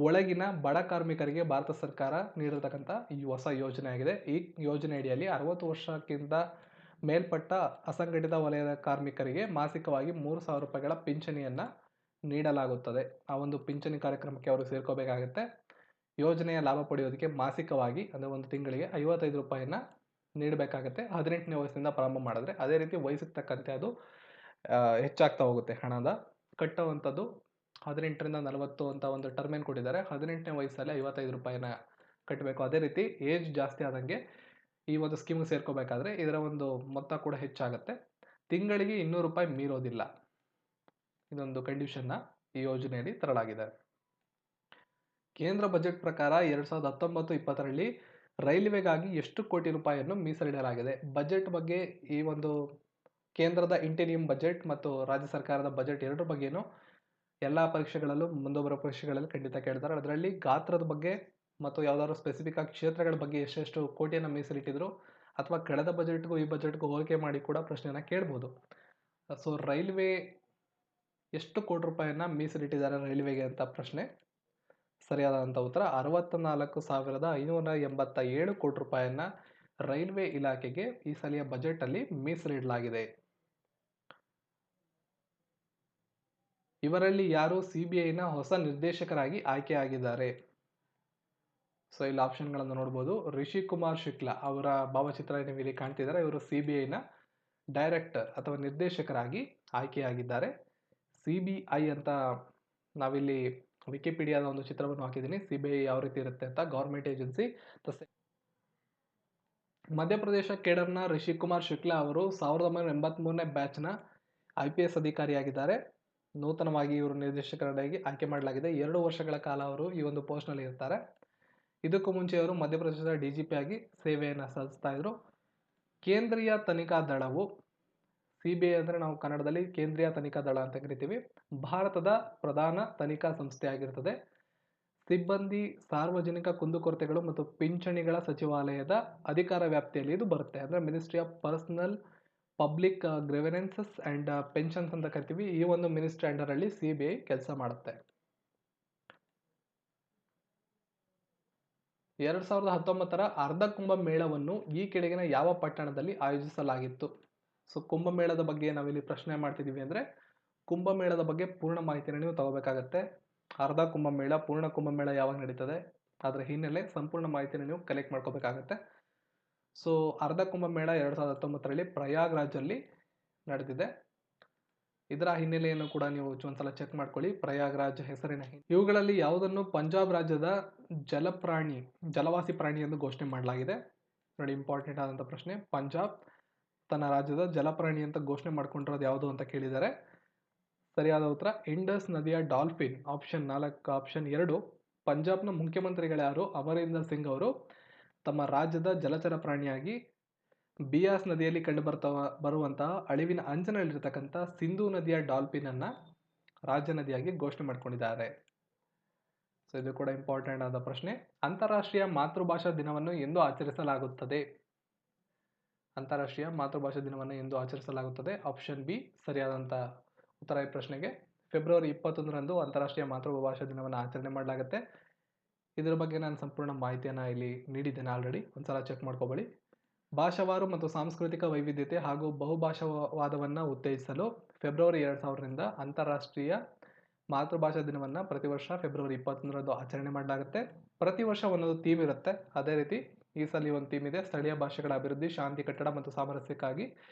ಒಳಗಿನ ಬಡ ಕಾರ್ಮಿಕರಿಗೆ ಭಾರತ ಸರ್ಕಾರ ನೀಡಿರತಕ್ಕಂಥ ಈ ಹೊಸ ಯೋಜನೆ ಆಗಿದೆ. ಈ ಯೋಜನೆ ಅಡಿಯಲ್ಲಿ 60 ವರ್ಷಕ್ಕಿಂತ ಮೇಲ್ಪಟ್ಟ ಅಸಂಘಟಿತ ವಲಯದ ಕಾರ್ಮಿಕರಿಗೆ ಮಾಸಿಕವಾಗಿ 3,000 ರೂಪಾಯಿಗಳ ಪಿಂಚಣಿಯನ್ನು ನೀಡಲಾಗುತ್ತದೆ. ಆ ಒಂದು ಪಿಂಚಣಿ ಕಾರ್ಯಕ್ರಮಕ್ಕೆ ಅವರು ಸೇರ್ಕೋಬೇಕಾಗತ್ತೆ. ಯೋಜನೆಯ ಲಾಭ ಪಡೆಯೋದಕ್ಕೆ ಮಾಸಿಕವಾಗಿ ಅಂದರೆ ಒಂದು ತಿಂಗಳಿಗೆ 55 ರೂಪಾಯಿನ ನೀಡಬೇಕಾಗತ್ತೆ 18ನೇ ವಯಸ್ಸಿನಿಂದ ಪ್ರಾರಂಭ ಮಾಡಿದ್ರೆ. ಅದೇ ರೀತಿ ವಯಸ್ಸಿಗೆ ತಕ್ಕಂತೆ ಅದು ಹೆಚ್ಚಾಗ್ತಾ ಹೋಗುತ್ತೆ. ಹಣದ ಕಟ್ಟುವಂಥದ್ದು 18ರಿಂದ 40 ಅಂತ ಒಂದು ಟರ್ಮ್ ಏನು ಕೊಟ್ಟಿದ್ದಾರೆ. 18ನೇ ವಯಸ್ಸಲ್ಲಿ 55 ರೂಪಾಯಿನ ಕಟ್ಟಬೇಕು. ಅದೇ ರೀತಿ ಏಜ್ ಜಾಸ್ತಿ ಆದಂಗೆ ಈ ಒಂದು ಸ್ಕೀಮ್ಗೆ ಸೇರ್ಕೋಬೇಕಾದ್ರೆ ಇದರ ಒಂದು ಮೊತ್ತ ಕೂಡ ಹೆಚ್ಚಾಗುತ್ತೆ. ತಿಂಗಳಿಗೆ 200 ರೂಪಾಯಿ ಮೀರೋದಿಲ್ಲ. ಇದೊಂದು ಕಂಡೀಷನ್ನ ಈ ಯೋಜನೆಯಲ್ಲಿ ತರಲಾಗಿದೆ. ಕೇಂದ್ರ ಬಜೆಟ್ ಪ್ರಕಾರ 2019-20ರಲ್ಲಿ ರೈಲ್ವೆಗಾಗಿ ಎಷ್ಟು ಕೋಟಿ ರೂಪಾಯಿಯನ್ನು ಮೀಸಲಿಡಲಾಗಿದೆ? ಬಜೆಟ್ ಬಗ್ಗೆ ಈ ಒಂದು ಕೇಂದ್ರದ ಇಂಟೀರಿಯಂ ಬಜೆಟ್ ಮತ್ತು ರಾಜ್ಯ ಸರ್ಕಾರದ ಬಜೆಟ್ ಎರಡರ ಬಗ್ಗೆನೂ ಎಲ್ಲ ಪರೀಕ್ಷೆಗಳಲ್ಲೂ ಮುಂದೊಬ್ಬರ ಪರೀಕ್ಷೆಗಳಲ್ಲಿ ಖಂಡಿತ ಕೇಳ್ತಾರೆ. ಅದರಲ್ಲಿ ಗಾತ್ರದ ಬಗ್ಗೆ ಮತ್ತು ಯಾವುದಾದ್ರು ಸ್ಪೆಸಿಫಿಕ್ ಆಗಿ ಕ್ಷೇತ್ರಗಳ ಬಗ್ಗೆ ಎಷ್ಟೆಷ್ಟು ಕೋಟಿಯನ್ನು ಮೀಸಲಿಟ್ಟಿದ್ರು ಅಥವಾ ಕಳೆದ ಬಜೆಟ್ಗೂ ಈ ಬಜೆಟ್ಗೂ ಹೋಲಿಕೆ ಮಾಡಿ ಕೂಡ ಪ್ರಶ್ನೆಯನ್ನು ಕೇಳ್ಬೋದು. ಸೊ ರೈಲ್ವೆ ಎಷ್ಟು ಕೋಟಿ ರೂಪಾಯಿಯನ್ನು ಮೀಸಲಿಟ್ಟಿದ್ದಾರೆ ರೈಲ್ವೆಗೆ ಅಂತ ಪ್ರಶ್ನೆ. ಸರಿಯಾದಂಥ ಉತ್ತರ 64,587 ಕೋಟಿ ರೂಪಾಯಿಯನ್ನು ರೈಲ್ವೆ ಇಲಾಖೆಗೆ ಈ ಸಲಿಯ ಬಜೆಟಲ್ಲಿ ಮೀಸಲಿಡಲಾಗಿದೆ. ಇವರಲ್ಲಿ ಯಾರು CBIನ ಹೊಸ ನಿರ್ದೇಶಕರಾಗಿ ಆಯ್ಕೆಯಾಗಿದ್ದಾರೆ? ಸೊ ಇಲ್ಲಿ ಆಪ್ಷನ್ಗಳನ್ನು ನೋಡ್ಬೋದು. ರಿಷಿ ಕುಮಾರ್ ಶುಕ್ಲಾ ಅವರ ಭಾವಚಿತ್ರ ನೀವು ಇಲ್ಲಿ ಕಾಣ್ತಿದ್ದಾರೆ. ಇವರು CBIನ ಡೈರೆಕ್ಟರ್ ಅಥವಾ ನಿರ್ದೇಶಕರಾಗಿ ಆಯ್ಕೆಯಾಗಿದ್ದಾರೆ. CBI ಅಂತ ನಾವಿಲ್ಲಿ ವಿಕಿಪೀಡಿಯಾದ ಒಂದು ಚಿತ್ರವನ್ನು ಹಾಕಿದ್ದೀನಿ. CBI ಯಾವ ರೀತಿ ಇರುತ್ತೆ ಅಂತ. Government agency. ಮಧ್ಯಪ್ರದೇಶ ಕೇಡರ್ನ ರಿಷಿ ಕುಮಾರ್ ಶುಕ್ಲಾ ಅವರು 1983ನೇ ಬ್ಯಾಚ್ನ IPS ಅಧಿಕಾರಿಯಾಗಿದ್ದಾರೆ. ನೂತನವಾಗಿ ಇವರು ನಿರ್ದೇಶಕರಾಗಿ ಆಯ್ಕೆ ಮಾಡಲಾಗಿದೆ. 2 ವರ್ಷಗಳ ಕಾಲ ಅವರು ಈ ಒಂದು ಪೋಸ್ಟ್ನಲ್ಲಿ ಇರ್ತಾರೆ. ಇದಕ್ಕೂ ಮುಂಚೆ ಅವರು ಮಧ್ಯಪ್ರದೇಶದ DGP ಆಗಿ ಸೇವೆಯನ್ನು ಸಲ್ಲಿಸ್ತಾ ಇದ್ರು. ಕೇಂದ್ರೀಯ ತನಿಖಾ ದಳವು CBI ಅಂದರೆ ನಾವು ಕನ್ನಡದಲ್ಲಿ ಕೇಂದ್ರೀಯ ತನಿಖಾ ದಳ ಅಂತ ಕರಿತೀವಿ. ಭಾರತದ ಪ್ರಧಾನ ತನಿಖಾ ಸಂಸ್ಥೆ ಆಗಿರ್ತದೆ. ಸಿಬ್ಬಂದಿ, ಸಾರ್ವಜನಿಕ ಕುಂದುಕೊರತೆಗಳು ಮತ್ತು ಪಿಂಚಣಿಗಳ ಸಚಿವಾಲಯದ ಅಧಿಕಾರ ವ್ಯಾಪ್ತಿಯಲ್ಲಿ ಇದು ಬರುತ್ತೆ. ಅಂದರೆ ministry of personnel public grievances and pensions ಅಂತ ಕರಿತೀವಿ. ಈ ಒಂದು ಮಿನಿಸ್ಟ್ರಿ ಅಂಡರಲ್ಲಿ CBI ಕೆಲಸ ಮಾಡುತ್ತೆ. 2019ರ ಅರ್ಧ ಕುಂಭಮೇಳವನ್ನು ಈ ಕೆಳಗಿನ ಯಾವ ಪಟ್ಟಣದಲ್ಲಿ ಆಯೋಜಿಸಲಾಗಿತ್ತು? ಸೊ ಕುಂಭಮೇಳದ ಬಗ್ಗೆ ನಾವಿಲ್ಲಿ ಪ್ರಶ್ನೆ ಮಾಡ್ತಿದ್ದೀವಿ ಅಂದರೆ ಕುಂಭಮೇಳದ ಬಗ್ಗೆ ಪೂರ್ಣ ಮಾಹಿತಿನ ನೀವು ತಗೋಬೇಕಾಗತ್ತೆ. ಅರ್ಧ ಕುಂಭಮೇಳ, ಪೂರ್ಣ ಕುಂಭಮೇಳ ಯಾವಾಗ ನಡೀತದೆ, ಅದರ ಹಿನ್ನೆಲೆ ಸಂಪೂರ್ಣ ಮಾಹಿತಿನ ನೀವು ಕಲೆಕ್ಟ್ ಮಾಡ್ಕೋಬೇಕಾಗತ್ತೆ. ಸೊ ಅರ್ಧ ಕುಂಭಮೇಳ 2019ರಲ್ಲಿ ಪ್ರಯಾಗ್ರಾಜಲ್ಲಿ ನಡೆದಿದೆ. ಇದರ ಹಿನ್ನೆಲೆಯನ್ನು ಕೂಡ ನೀವು ಒಂದ್ಸಲ ಚೆಕ್ ಮಾಡ್ಕೊಳ್ಳಿ. ಪ್ರಯಾಗ್ರಾಜ್ ಹೆಸರಿನ ಇವುಗಳಲ್ಲಿ ಯಾವುದನ್ನು ಪಂಜಾಬ್ ರಾಜ್ಯದ ಜಲವಾಸಿ ಪ್ರಾಣಿ ಎಂದು ಘೋಷಣೆ ಮಾಡಲಾಗಿದೆ? ನೋಡಿ, ಇಂಪಾರ್ಟೆಂಟ್ ಆದಂಥ ಪ್ರಶ್ನೆ. ಪಂಜಾಬ್ ತನ್ನ ರಾಜ್ಯದ ಜಲಪ್ರಾಣಿ ಅಂತ ಘೋಷಣೆ ಮಾಡ್ಕೊಂಡಿರೋದು ಯಾವುದು ಅಂತ ಕೇಳಿದ್ದಾರೆ. ಸರಿಯಾದ ಉತ್ತರ ಇಂಡಸ್ ನದಿಯ ಡಾಲ್ಫಿನ್. ಆಪ್ಷನ್ 2. ಪಂಜಾಬ್ನ ಮುಖ್ಯಮಂತ್ರಿಗಳ್ಯಾರು? ಅಮರಿಂದರ್ ಸಿಂಗ್ ಅವರು ತಮ್ಮ ರಾಜ್ಯದ ಜಲಚರ ಪ್ರಾಣಿಯಾಗಿ ಬಿಯಾಸ್ ನದಿಯಲ್ಲಿ ಕಂಡು ಬರುವಂತಹ ಅಳಿವಿನ ಅಂಚಿನಲ್ಲಿರ್ತಕ್ಕಂಥ ಸಿಂಧೂ ನದಿಯ ಡಾಲ್ಫಿನ್ ಅನ್ನ ರಾಜ್ಯ ನದಿಯಾಗಿ ಘೋಷಣೆ ಮಾಡ್ಕೊಂಡಿದ್ದಾರೆ. ಸೊ ಇದು ಕೂಡ ಇಂಪಾರ್ಟೆಂಟ್ ಆದ ಪ್ರಶ್ನೆ. ಅಂತಾರಾಷ್ಟ್ರೀಯ ಮಾತೃಭಾಷಾ ದಿನವನ್ನು ಎಂದು ಆಚರಿಸಲಾಗುತ್ತದೆ? ಅಂತಾರಾಷ್ಟ್ರೀಯ ಮಾತೃಭಾಷಾ ದಿನವನ್ನು ಎಂದು ಆಚರಿಸಲಾಗುತ್ತದೆ? ಆಪ್ಷನ್ ಬಿ ಸರಿಯಾದಂಥ ಉತ್ತರ ಈ ಪ್ರಶ್ನೆಗೆ. ಫೆಬ್ರವರಿ 21ರಂದು ಅಂತಾರಾಷ್ಟ್ರೀಯ ಮಾತೃಭಾಷಾ ದಿನವನ್ನು ಆಚರಣೆ ಮಾಡಲಾಗುತ್ತೆ. ಇದರ ಬಗ್ಗೆ ನಾನು ಸಂಪೂರ್ಣ ಮಾಹಿತಿಯನ್ನು ಇಲ್ಲಿ ನೀಡಿದ್ದೇನೆ ಆಲ್ರೆಡಿ, ಒಂದ್ಸಲ ಚೆಕ್ ಮಾಡ್ಕೊಬೇಡಿ. ಭಾಷಾವಾರು ಮತ್ತು ಸಾಂಸ್ಕೃತಿಕ ವೈವಿಧ್ಯತೆ ಹಾಗೂ ಬಹುಭಾಷಾವಾದವನ್ನು ಉತ್ತೇಜಿಸಲು ಫೆಬ್ರವರಿ 2000ರಿಂದ ಅಂತಾರಾಷ್ಟ್ರೀಯ ಮಾತೃಭಾಷಾ ದಿನವನ್ನು ಪ್ರತಿ ವರ್ಷ ಫೆಬ್ರವರಿ 21ರಂದು ಆಚರಣೆ ಮಾಡಲಾಗುತ್ತೆ. ಪ್ರತಿ ವರ್ಷ ಒಂದೊಂದು ಥೀಮ್ ಇರುತ್ತೆ. ಅದೇ ರೀತಿ ಈ ಸಲ ಒಂದು ಥೀಮ್ ಇದೆ, ಸ್ಥಳೀಯ ಭಾಷೆಗಳ ಅಭಿವೃದ್ಧಿ, ಶಾಂತಿ ಕಟ್ಟಡ ಮತ್ತು ಸಾಮರಸ್ಯಕ್ಕಾಗಿ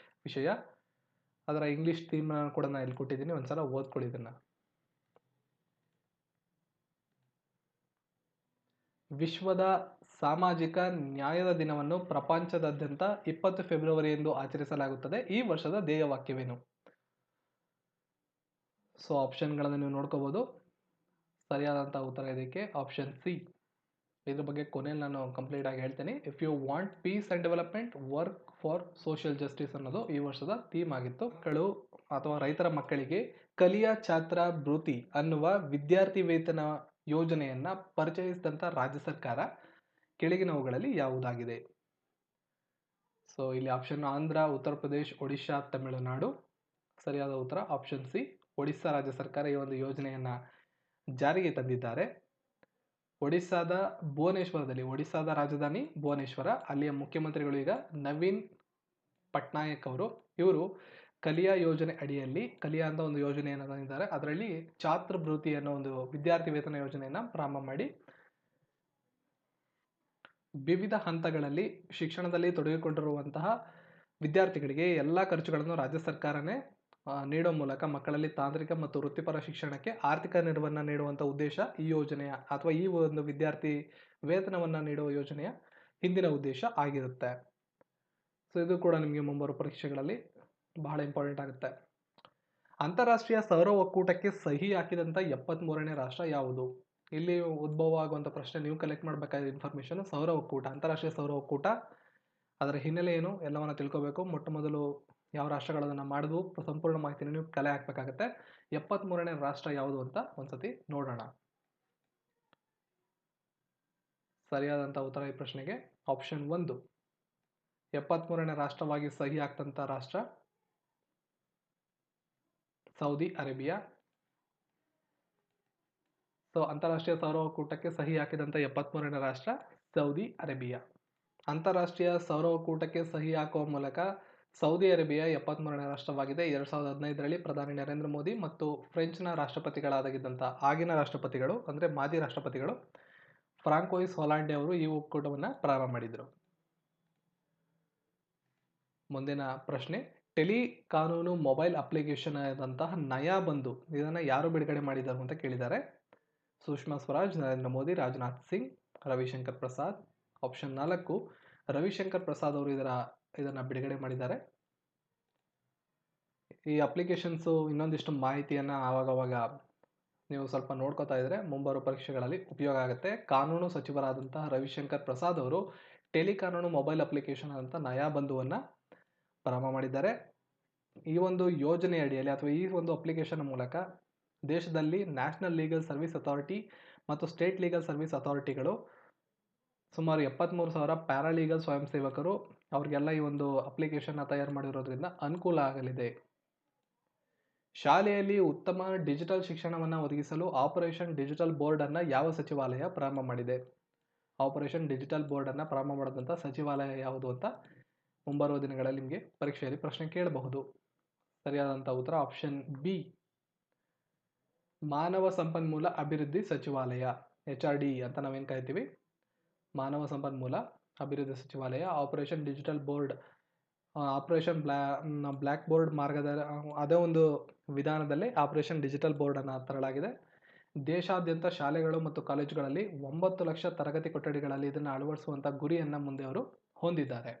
ವಿಷಯ. ಅದರ ಇಂಗ್ಲಿಷ್ ಥೀಮ್ ಕೂಡ ನಾನು ಇಲ್ಲಿ ಕೊಟ್ಟಿದ್ದೀನಿ, ಒಂದ್ಸಲ ಓದ್ಕೊಳ್ಳಿ ಇದನ್ನು. ವಿಶ್ವದ ಸಾಮಾಜಿಕ ನ್ಯಾಯದ ದಿನವನ್ನು ಪ್ರಪಂಚದಾದ್ಯಂತ 20 ಫೆಬ್ರವರಿ ಎಂದು ಆಚರಿಸಲಾಗುತ್ತದೆ. ಈ ವರ್ಷದ ಧ್ಯೇಯವಾಕ್ಯವೇನು? ಸೊ ಆಪ್ಷನ್ಗಳನ್ನು ನೀವು ನೋಡ್ಕೋಬಹುದು. ಸರಿಯಾದಂಥ ಉತ್ತರ ಇದಕ್ಕೆ ಆಪ್ಷನ್ ಸಿ. ಇದ್ರ ಬಗ್ಗೆ ಕೊನೆಯಲ್ಲಿ ನಾನು ಕಂಪ್ಲೀಟ್ ಆಗಿ ಹೇಳ್ತೇನೆ. If you want peace and development, work for social justice ಅನ್ನೋದು ಈ ವರ್ಷದ ಥೀಮ್ ಆಗಿತ್ತು. ಮಕ್ಕಳು ಅಥವಾ ರೈತರ ಮಕ್ಕಳಿಗೆ ಕಲಿಯಾ ಛಾತ್ರ ಭೃತಿ ಅನ್ನುವ ವಿದ್ಯಾರ್ಥಿ ವೇತನ ಯೋಜನೆಯನ್ನ ಪರಿಚಯಿಸಿದಂತ ರಾಜ್ಯ ಸರ್ಕಾರ ಕೆಳಗಿನವುಗಳಲ್ಲಿ ಯಾವುದಾಗಿದೆ? ಸೊ ಇಲ್ಲಿ ಆಪ್ಷನ್ ಆಂಧ್ರ, ಉತ್ತರ ಪ್ರದೇಶ್, ಒಡಿಶಾ, ತಮಿಳುನಾಡು. ಸರಿಯಾದ ಉತ್ತರ ಆಪ್ಷನ್ ಸಿ, ಒಡಿಶಾ ರಾಜ್ಯ ಸರ್ಕಾರ ಈ ಒಂದು ಯೋಜನೆಯನ್ನ ಜಾರಿಗೆ ತಂದಿದ್ದಾರೆ. ಒಡಿಶಾದ ಭುವನೇಶ್ವರದಲ್ಲಿ, ಒಡಿಶಾದ ರಾಜಧಾನಿ ಭುವನೇಶ್ವರ, ಅಲ್ಲಿಯ ಮುಖ್ಯಮಂತ್ರಿಗಳು ಈಗ ನವೀನ್ ಪಟ್ನಾಯಕ್ ಅವರು. ಇವರು ಕಲಿಯಾ ಯೋಜನೆ ಅಡಿಯಲ್ಲಿ, ಕಲಿಯಾ ಅಂತ ಒಂದು ಯೋಜನೆಯನ್ನು ತಂದಿದ್ದಾರೆ. ಅದರಲ್ಲಿ ಛಾತ್ರ ಭೃತಿ ಅನ್ನೋ ಒಂದು ವಿದ್ಯಾರ್ಥಿ ವೇತನ ಯೋಜನೆಯನ್ನ ಪ್ರಾರಂಭ ಮಾಡಿ ವಿವಿಧ ಹಂತಗಳಲ್ಲಿ ಶಿಕ್ಷಣದಲ್ಲಿ ತೊಡಗಿಕೊಂಡಿರುವಂತಹ ವಿದ್ಯಾರ್ಥಿಗಳಿಗೆ ಎಲ್ಲ ಖರ್ಚುಗಳನ್ನು ರಾಜ್ಯ ಸರ್ಕಾರನೇ ನೀಡೋ ಮೂಲಕ ಮಕ್ಕಳಲ್ಲಿ ತಾಂತ್ರಿಕ ಮತ್ತು ವೃತ್ತಿಪರ ಶಿಕ್ಷಣಕ್ಕೆ ಆರ್ಥಿಕ ನೆರವನ್ನು ನೀಡುವಂಥ ಉದ್ದೇಶ ಈ ಯೋಜನೆಯ ಅಥವಾ ಈ ಒಂದು ವಿದ್ಯಾರ್ಥಿ ವೇತನವನ್ನು ನೀಡುವ ಯೋಜನೆಯ ಹಿಂದಿನ ಉದ್ದೇಶ ಆಗಿರುತ್ತೆ. ಸೊ ಇದು ಕೂಡ ನಿಮಗೆ ಮುಂಬರುವ ಪರೀಕ್ಷೆಗಳಲ್ಲಿ ಬಹಳ ಇಂಪಾರ್ಟೆಂಟ್ ಆಗುತ್ತೆ. ಅಂತಾರಾಷ್ಟ್ರೀಯ ಸೌರ ಒಕ್ಕೂಟಕ್ಕೆ ಸಹಿ ಹಾಕಿದಂಥ 73ನೇ ರಾಷ್ಟ್ರ ಯಾವುದು? ಇಲ್ಲಿ ಉದ್ಭವ ಆಗುವಂಥ ಪ್ರಶ್ನೆ, ನೀವು ಕಲೆಕ್ಟ್ ಮಾಡಬೇಕಾದ ಇನ್ಫಾರ್ಮೇಷನ್ ಸೌರ ಒಕ್ಕೂಟ, ಅಂತಾರಾಷ್ಟ್ರೀಯ ಸೌರ ಒಕ್ಕೂಟ, ಅದರ ಹಿನ್ನೆಲೆ ಏನು ಎಲ್ಲವನ್ನ ತಿಳ್ಕೋಬೇಕು. ಮೊಟ್ಟ ಮೊದಲು ಯಾವ ರಾಷ್ಟ್ರಗಳನ್ನ ಮಾಡಿದ್ವು, ಸಂಪೂರ್ಣ ಮಾಹಿತಿನ ನೀವು ಕಲೆ ಹಾಕಬೇಕಾಗುತ್ತೆ. 73ನೇ ರಾಷ್ಟ್ರ ಯಾವುದು ಅಂತ ಒಂದ್ಸತಿ ನೋಡೋಣ. ಸರಿಯಾದಂಥ ಉತ್ತರ ಈ ಪ್ರಶ್ನೆಗೆ ಆಪ್ಷನ್ 1. 73ನೇ ರಾಷ್ಟ್ರವಾಗಿ ಸಹಿ ಹಾಕ್ತಂಥ ರಾಷ್ಟ್ರ ಸೌದಿ ಅರೇಬಿಯಾ. ಸೊ ಅಂತಾರಾಷ್ಟ್ರೀಯ ಸೌರ ಒಕ್ಕೂಟಕ್ಕೆ ಸಹಿ ಹಾಕಿದಂಥ 73ನೇ ರಾಷ್ಟ್ರ ಸೌದಿ ಅರೇಬಿಯಾ. ಅಂತಾರಾಷ್ಟ್ರೀಯ ಸೌರ ಒಕ್ಕೂಟಕ್ಕೆ ಸಹಿ ಹಾಕುವ ಮೂಲಕ ಸೌದಿ ಅರೇಬಿಯಾ 73ನೇ ರಾಷ್ಟ್ರವಾಗಿದೆ. 2015ರಲ್ಲಿ ಪ್ರಧಾನಿ ನರೇಂದ್ರ ಮೋದಿ ಮತ್ತು ಫ್ರೆಂಚ್ನ ರಾಷ್ಟ್ರಪತಿಗಳಾಗಿದ್ದಂಥ ಆಗಿನ ರಾಷ್ಟ್ರಪತಿಗಳು ಅಂದರೆ ಮಾಜಿ ರಾಷ್ಟ್ರಪತಿಗಳು ಫ್ರಾಂಕೋಯಿಸ್ ಹೊಲಾಂಡೆ ಅವರು ಈ ಒಕ್ಕೂಟವನ್ನು ಪ್ರಾರಂಭ ಮಾಡಿದರು. ಮುಂದಿನ ಪ್ರಶ್ನೆ, ಟೆಲಿ ಕಾನೂನು ಮೊಬೈಲ್ ಅಪ್ಲಿಕೇಶನ್ ಆದಂತಹ ನಯಾ ಬಂಧು ಇದನ್ನು ಯಾರು ಬಿಡುಗಡೆ ಮಾಡಿದರು ಅಂತ ಕೇಳಿದ್ದಾರೆ. ಸುಷ್ಮಾ ಸ್ವರಾಜ್, ನರೇಂದ್ರ ಮೋದಿ, ರಾಜನಾಥ್ ಸಿಂಗ್, ರವಿಶಂಕರ್ ಪ್ರಸಾದ್. ಆಪ್ಷನ್ 4, ರವಿಶಂಕರ್ ಪ್ರಸಾದ್ ಅವರು ಇದನ್ನು ಬಿಡುಗಡೆ ಮಾಡಿದ್ದಾರೆ. ಈ ಅಪ್ಲಿಕೇಶನ್ಸು ಇನ್ನೊಂದಿಷ್ಟು ಮಾಹಿತಿಯನ್ನು ಆವಾಗವಾಗ ನೀವು ಸ್ವಲ್ಪ ನೋಡ್ಕೋತಾ ಇದ್ರೆ ಮುಂಬರುವ ಪರೀಕ್ಷೆಗಳಲ್ಲಿ ಉಪಯೋಗ ಆಗುತ್ತೆ. ಕಾನೂನು ಸಚಿವರಾದಂತಹ ರವಿಶಂಕರ್ ಪ್ರಸಾದ್ ಅವರು ಟೆಲಿ ಕಾನೂನು ಮೊಬೈಲ್ ಅಪ್ಲಿಕೇಶನ್ ಅಂತ ನಯಾ ಬಂಧುವನ್ನು ಪ್ರಾರಂಭ ಮಾಡಿದ್ದಾರೆ. ಈ ಒಂದು ಯೋಜನೆ ಅಡಿಯಲ್ಲಿ ಅಥವಾ ಈ ಒಂದು ಅಪ್ಲಿಕೇಶನ್ ಮೂಲಕ ದೇಶದಲ್ಲಿ ನ್ಯಾಷನಲ್ ಲೀಗಲ್ ಸರ್ವಿಸ್ ಅಥಾರಿಟಿ ಮತ್ತು ಸ್ಟೇಟ್ ಲೀಗಲ್ ಸರ್ವಿಸ್ ಅಥಾರಿಟಿಗಳು ಸುಮಾರು 73,000 ಪ್ಯಾರಾಲೀಗಲ್ ಸ್ವಯಂ ಸೇವಕರು ಅವ್ರಿಗೆಲ್ಲ ಈ ಒಂದು ಅಪ್ಲಿಕೇಶನ್ನ ತಯಾರು ಮಾಡಿರೋದ್ರಿಂದ ಅನುಕೂಲ ಆಗಲಿದೆ. ಶಾಲೆಯಲ್ಲಿ ಉತ್ತಮ ಡಿಜಿಟಲ್ ಶಿಕ್ಷಣವನ್ನು ಒದಗಿಸಲು ಆಪರೇಷನ್ ಡಿಜಿಟಲ್ ಬೋರ್ಡ್ ಅನ್ನು ಯಾವ ಸಚಿವಾಲಯ ಪ್ರಾರಂಭ ಮಾಡಿದೆ? ಆಪರೇಷನ್ ಡಿಜಿಟಲ್ ಬೋರ್ಡ್ ಅನ್ನು ಪ್ರಾರಂಭ ಮಾಡಿದಂಥ ಸಚಿವಾಲಯ ಯಾವುದು ಅಂತ ಮುಂಬರುವ ದಿನಗಳಲ್ಲಿ ನಿಮಗೆ ಪರೀಕ್ಷೆಯಲ್ಲಿ ಪ್ರಶ್ನೆ ಕೇಳಬಹುದು. ಸರಿಯಾದಂಥ ಉತ್ತರ ಆಪ್ಷನ್ ಬಿ, ಮಾನವ ಸಂಪನ್ಮೂಲ ಅಭಿವೃದ್ಧಿ ಸಚಿವಾಲಯ, HRD ಅಂತ ನಾವೇನು ಕರಿತೀವಿ, ಮಾನವ ಸಂಪನ್ಮೂಲ ಅಭಿವೃದ್ಧಿ ಸಚಿವಾಲಯ. Operation digital board, operation black board ಮಾರ್ಗದ ಅದೇ ಒಂದು ವಿಧಾನದಲ್ಲಿ ಆಪರೇಷನ್ ಡಿಜಿಟಲ್ ಬೋರ್ಡನ್ನು ತರಲಾಗಿದೆ. ದೇಶಾದ್ಯಂತ ಶಾಲೆಗಳು ಮತ್ತು ಕಾಲೇಜುಗಳಲ್ಲಿ 9 ಲಕ್ಷ ತರಗತಿ ಕೊಠಡಿಗಳಲ್ಲಿ ಇದನ್ನು ಅಳವಡಿಸುವಂಥ ಗುರಿಯನ್ನು ಮುಂದೆ ಅವರು ಹೊಂದಿದ್ದಾರೆ.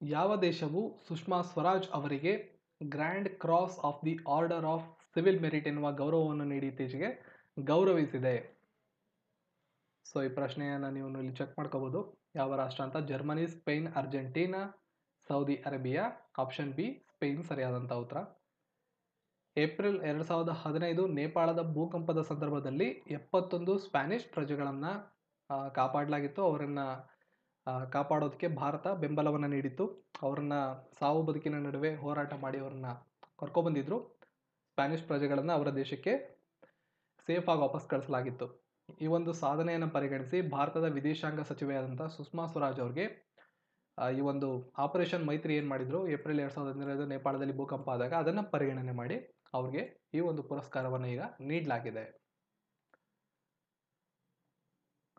ಯಾವ ದೇಶವು ಸುಷ್ಮಾ ಸ್ವರಾಜ್ ಅವರಿಗೆ grand cross of the order of civil merit ಎನ್ನುವ ಗೌರವವನ್ನು ನೀಡಿ ಇತ್ತೀಚೆಗೆ ಗೌರವಿಸಿದೆ? ಸೊ ಈ ಪ್ರಶ್ನೆಯನ್ನು ನೀವು ಇಲ್ಲಿ ಚೆಕ್ ಮಾಡ್ಕೋಬಹುದು. ಯಾವ ರಾಷ್ಟ್ರ ಅಂತ? Germany, Spain, Argentina, Saudi Arabia. Option B, Spain ಸರಿಯಾದಂಥ ಉತ್ತರ. ಏಪ್ರಿಲ್ 2015 ನೇಪಾಳದ ಭೂಕಂಪದ ಸಂದರ್ಭದಲ್ಲಿ 71 ಸ್ಪ್ಯಾನಿಷ್ ಪ್ರಜೆಗಳನ್ನು ಕಾಪಾಡಲಾಗಿತ್ತು. ಅವರನ್ನು ಕಾಪಾಡೋದಕ್ಕೆ ಭಾರತ ಬೆಂಬಲವನ್ನು ನೀಡಿತ್ತು. ಅವರನ್ನು ಸಾವು ಬದುಕಿನ ನಡುವೆ ಹೋರಾಟ ಮಾಡಿ ಅವರನ್ನು ಕರ್ಕೊಬಂದಿದ್ರು. ಸ್ಪ್ಯಾನಿಷ್ ಪ್ರಜೆಗಳನ್ನು ಅವರ ದೇಶಕ್ಕೆ ಸೇಫಾಗಿ ವಾಪಸ್ ಕಳಿಸಲಾಗಿತ್ತು. ಈ ಒಂದು ಸಾಧನೆಯನ್ನು ಪರಿಗಣಿಸಿ ಭಾರತದ ವಿದೇಶಾಂಗ ಸಚಿವೆಯಾದಂಥ ಸುಷ್ಮಾ ಸ್ವರಾಜ್ ಅವ್ರಿಗೆ ಈ ಒಂದು ಆಪರೇಷನ್ ಮೈತ್ರಿ ಏನು ಮಾಡಿದ್ರು ಏಪ್ರಿಲ್ 2015 ನೇಪಾಳದಲ್ಲಿ ಭೂಕಂಪ ಆದಾಗ ಅದನ್ನು ಪರಿಗಣನೆ ಮಾಡಿ ಅವ್ರಿಗೆ ಈ ಒಂದು ಪುರಸ್ಕಾರವನ್ನು ಈಗ ನೀಡಲಾಗಿದೆ.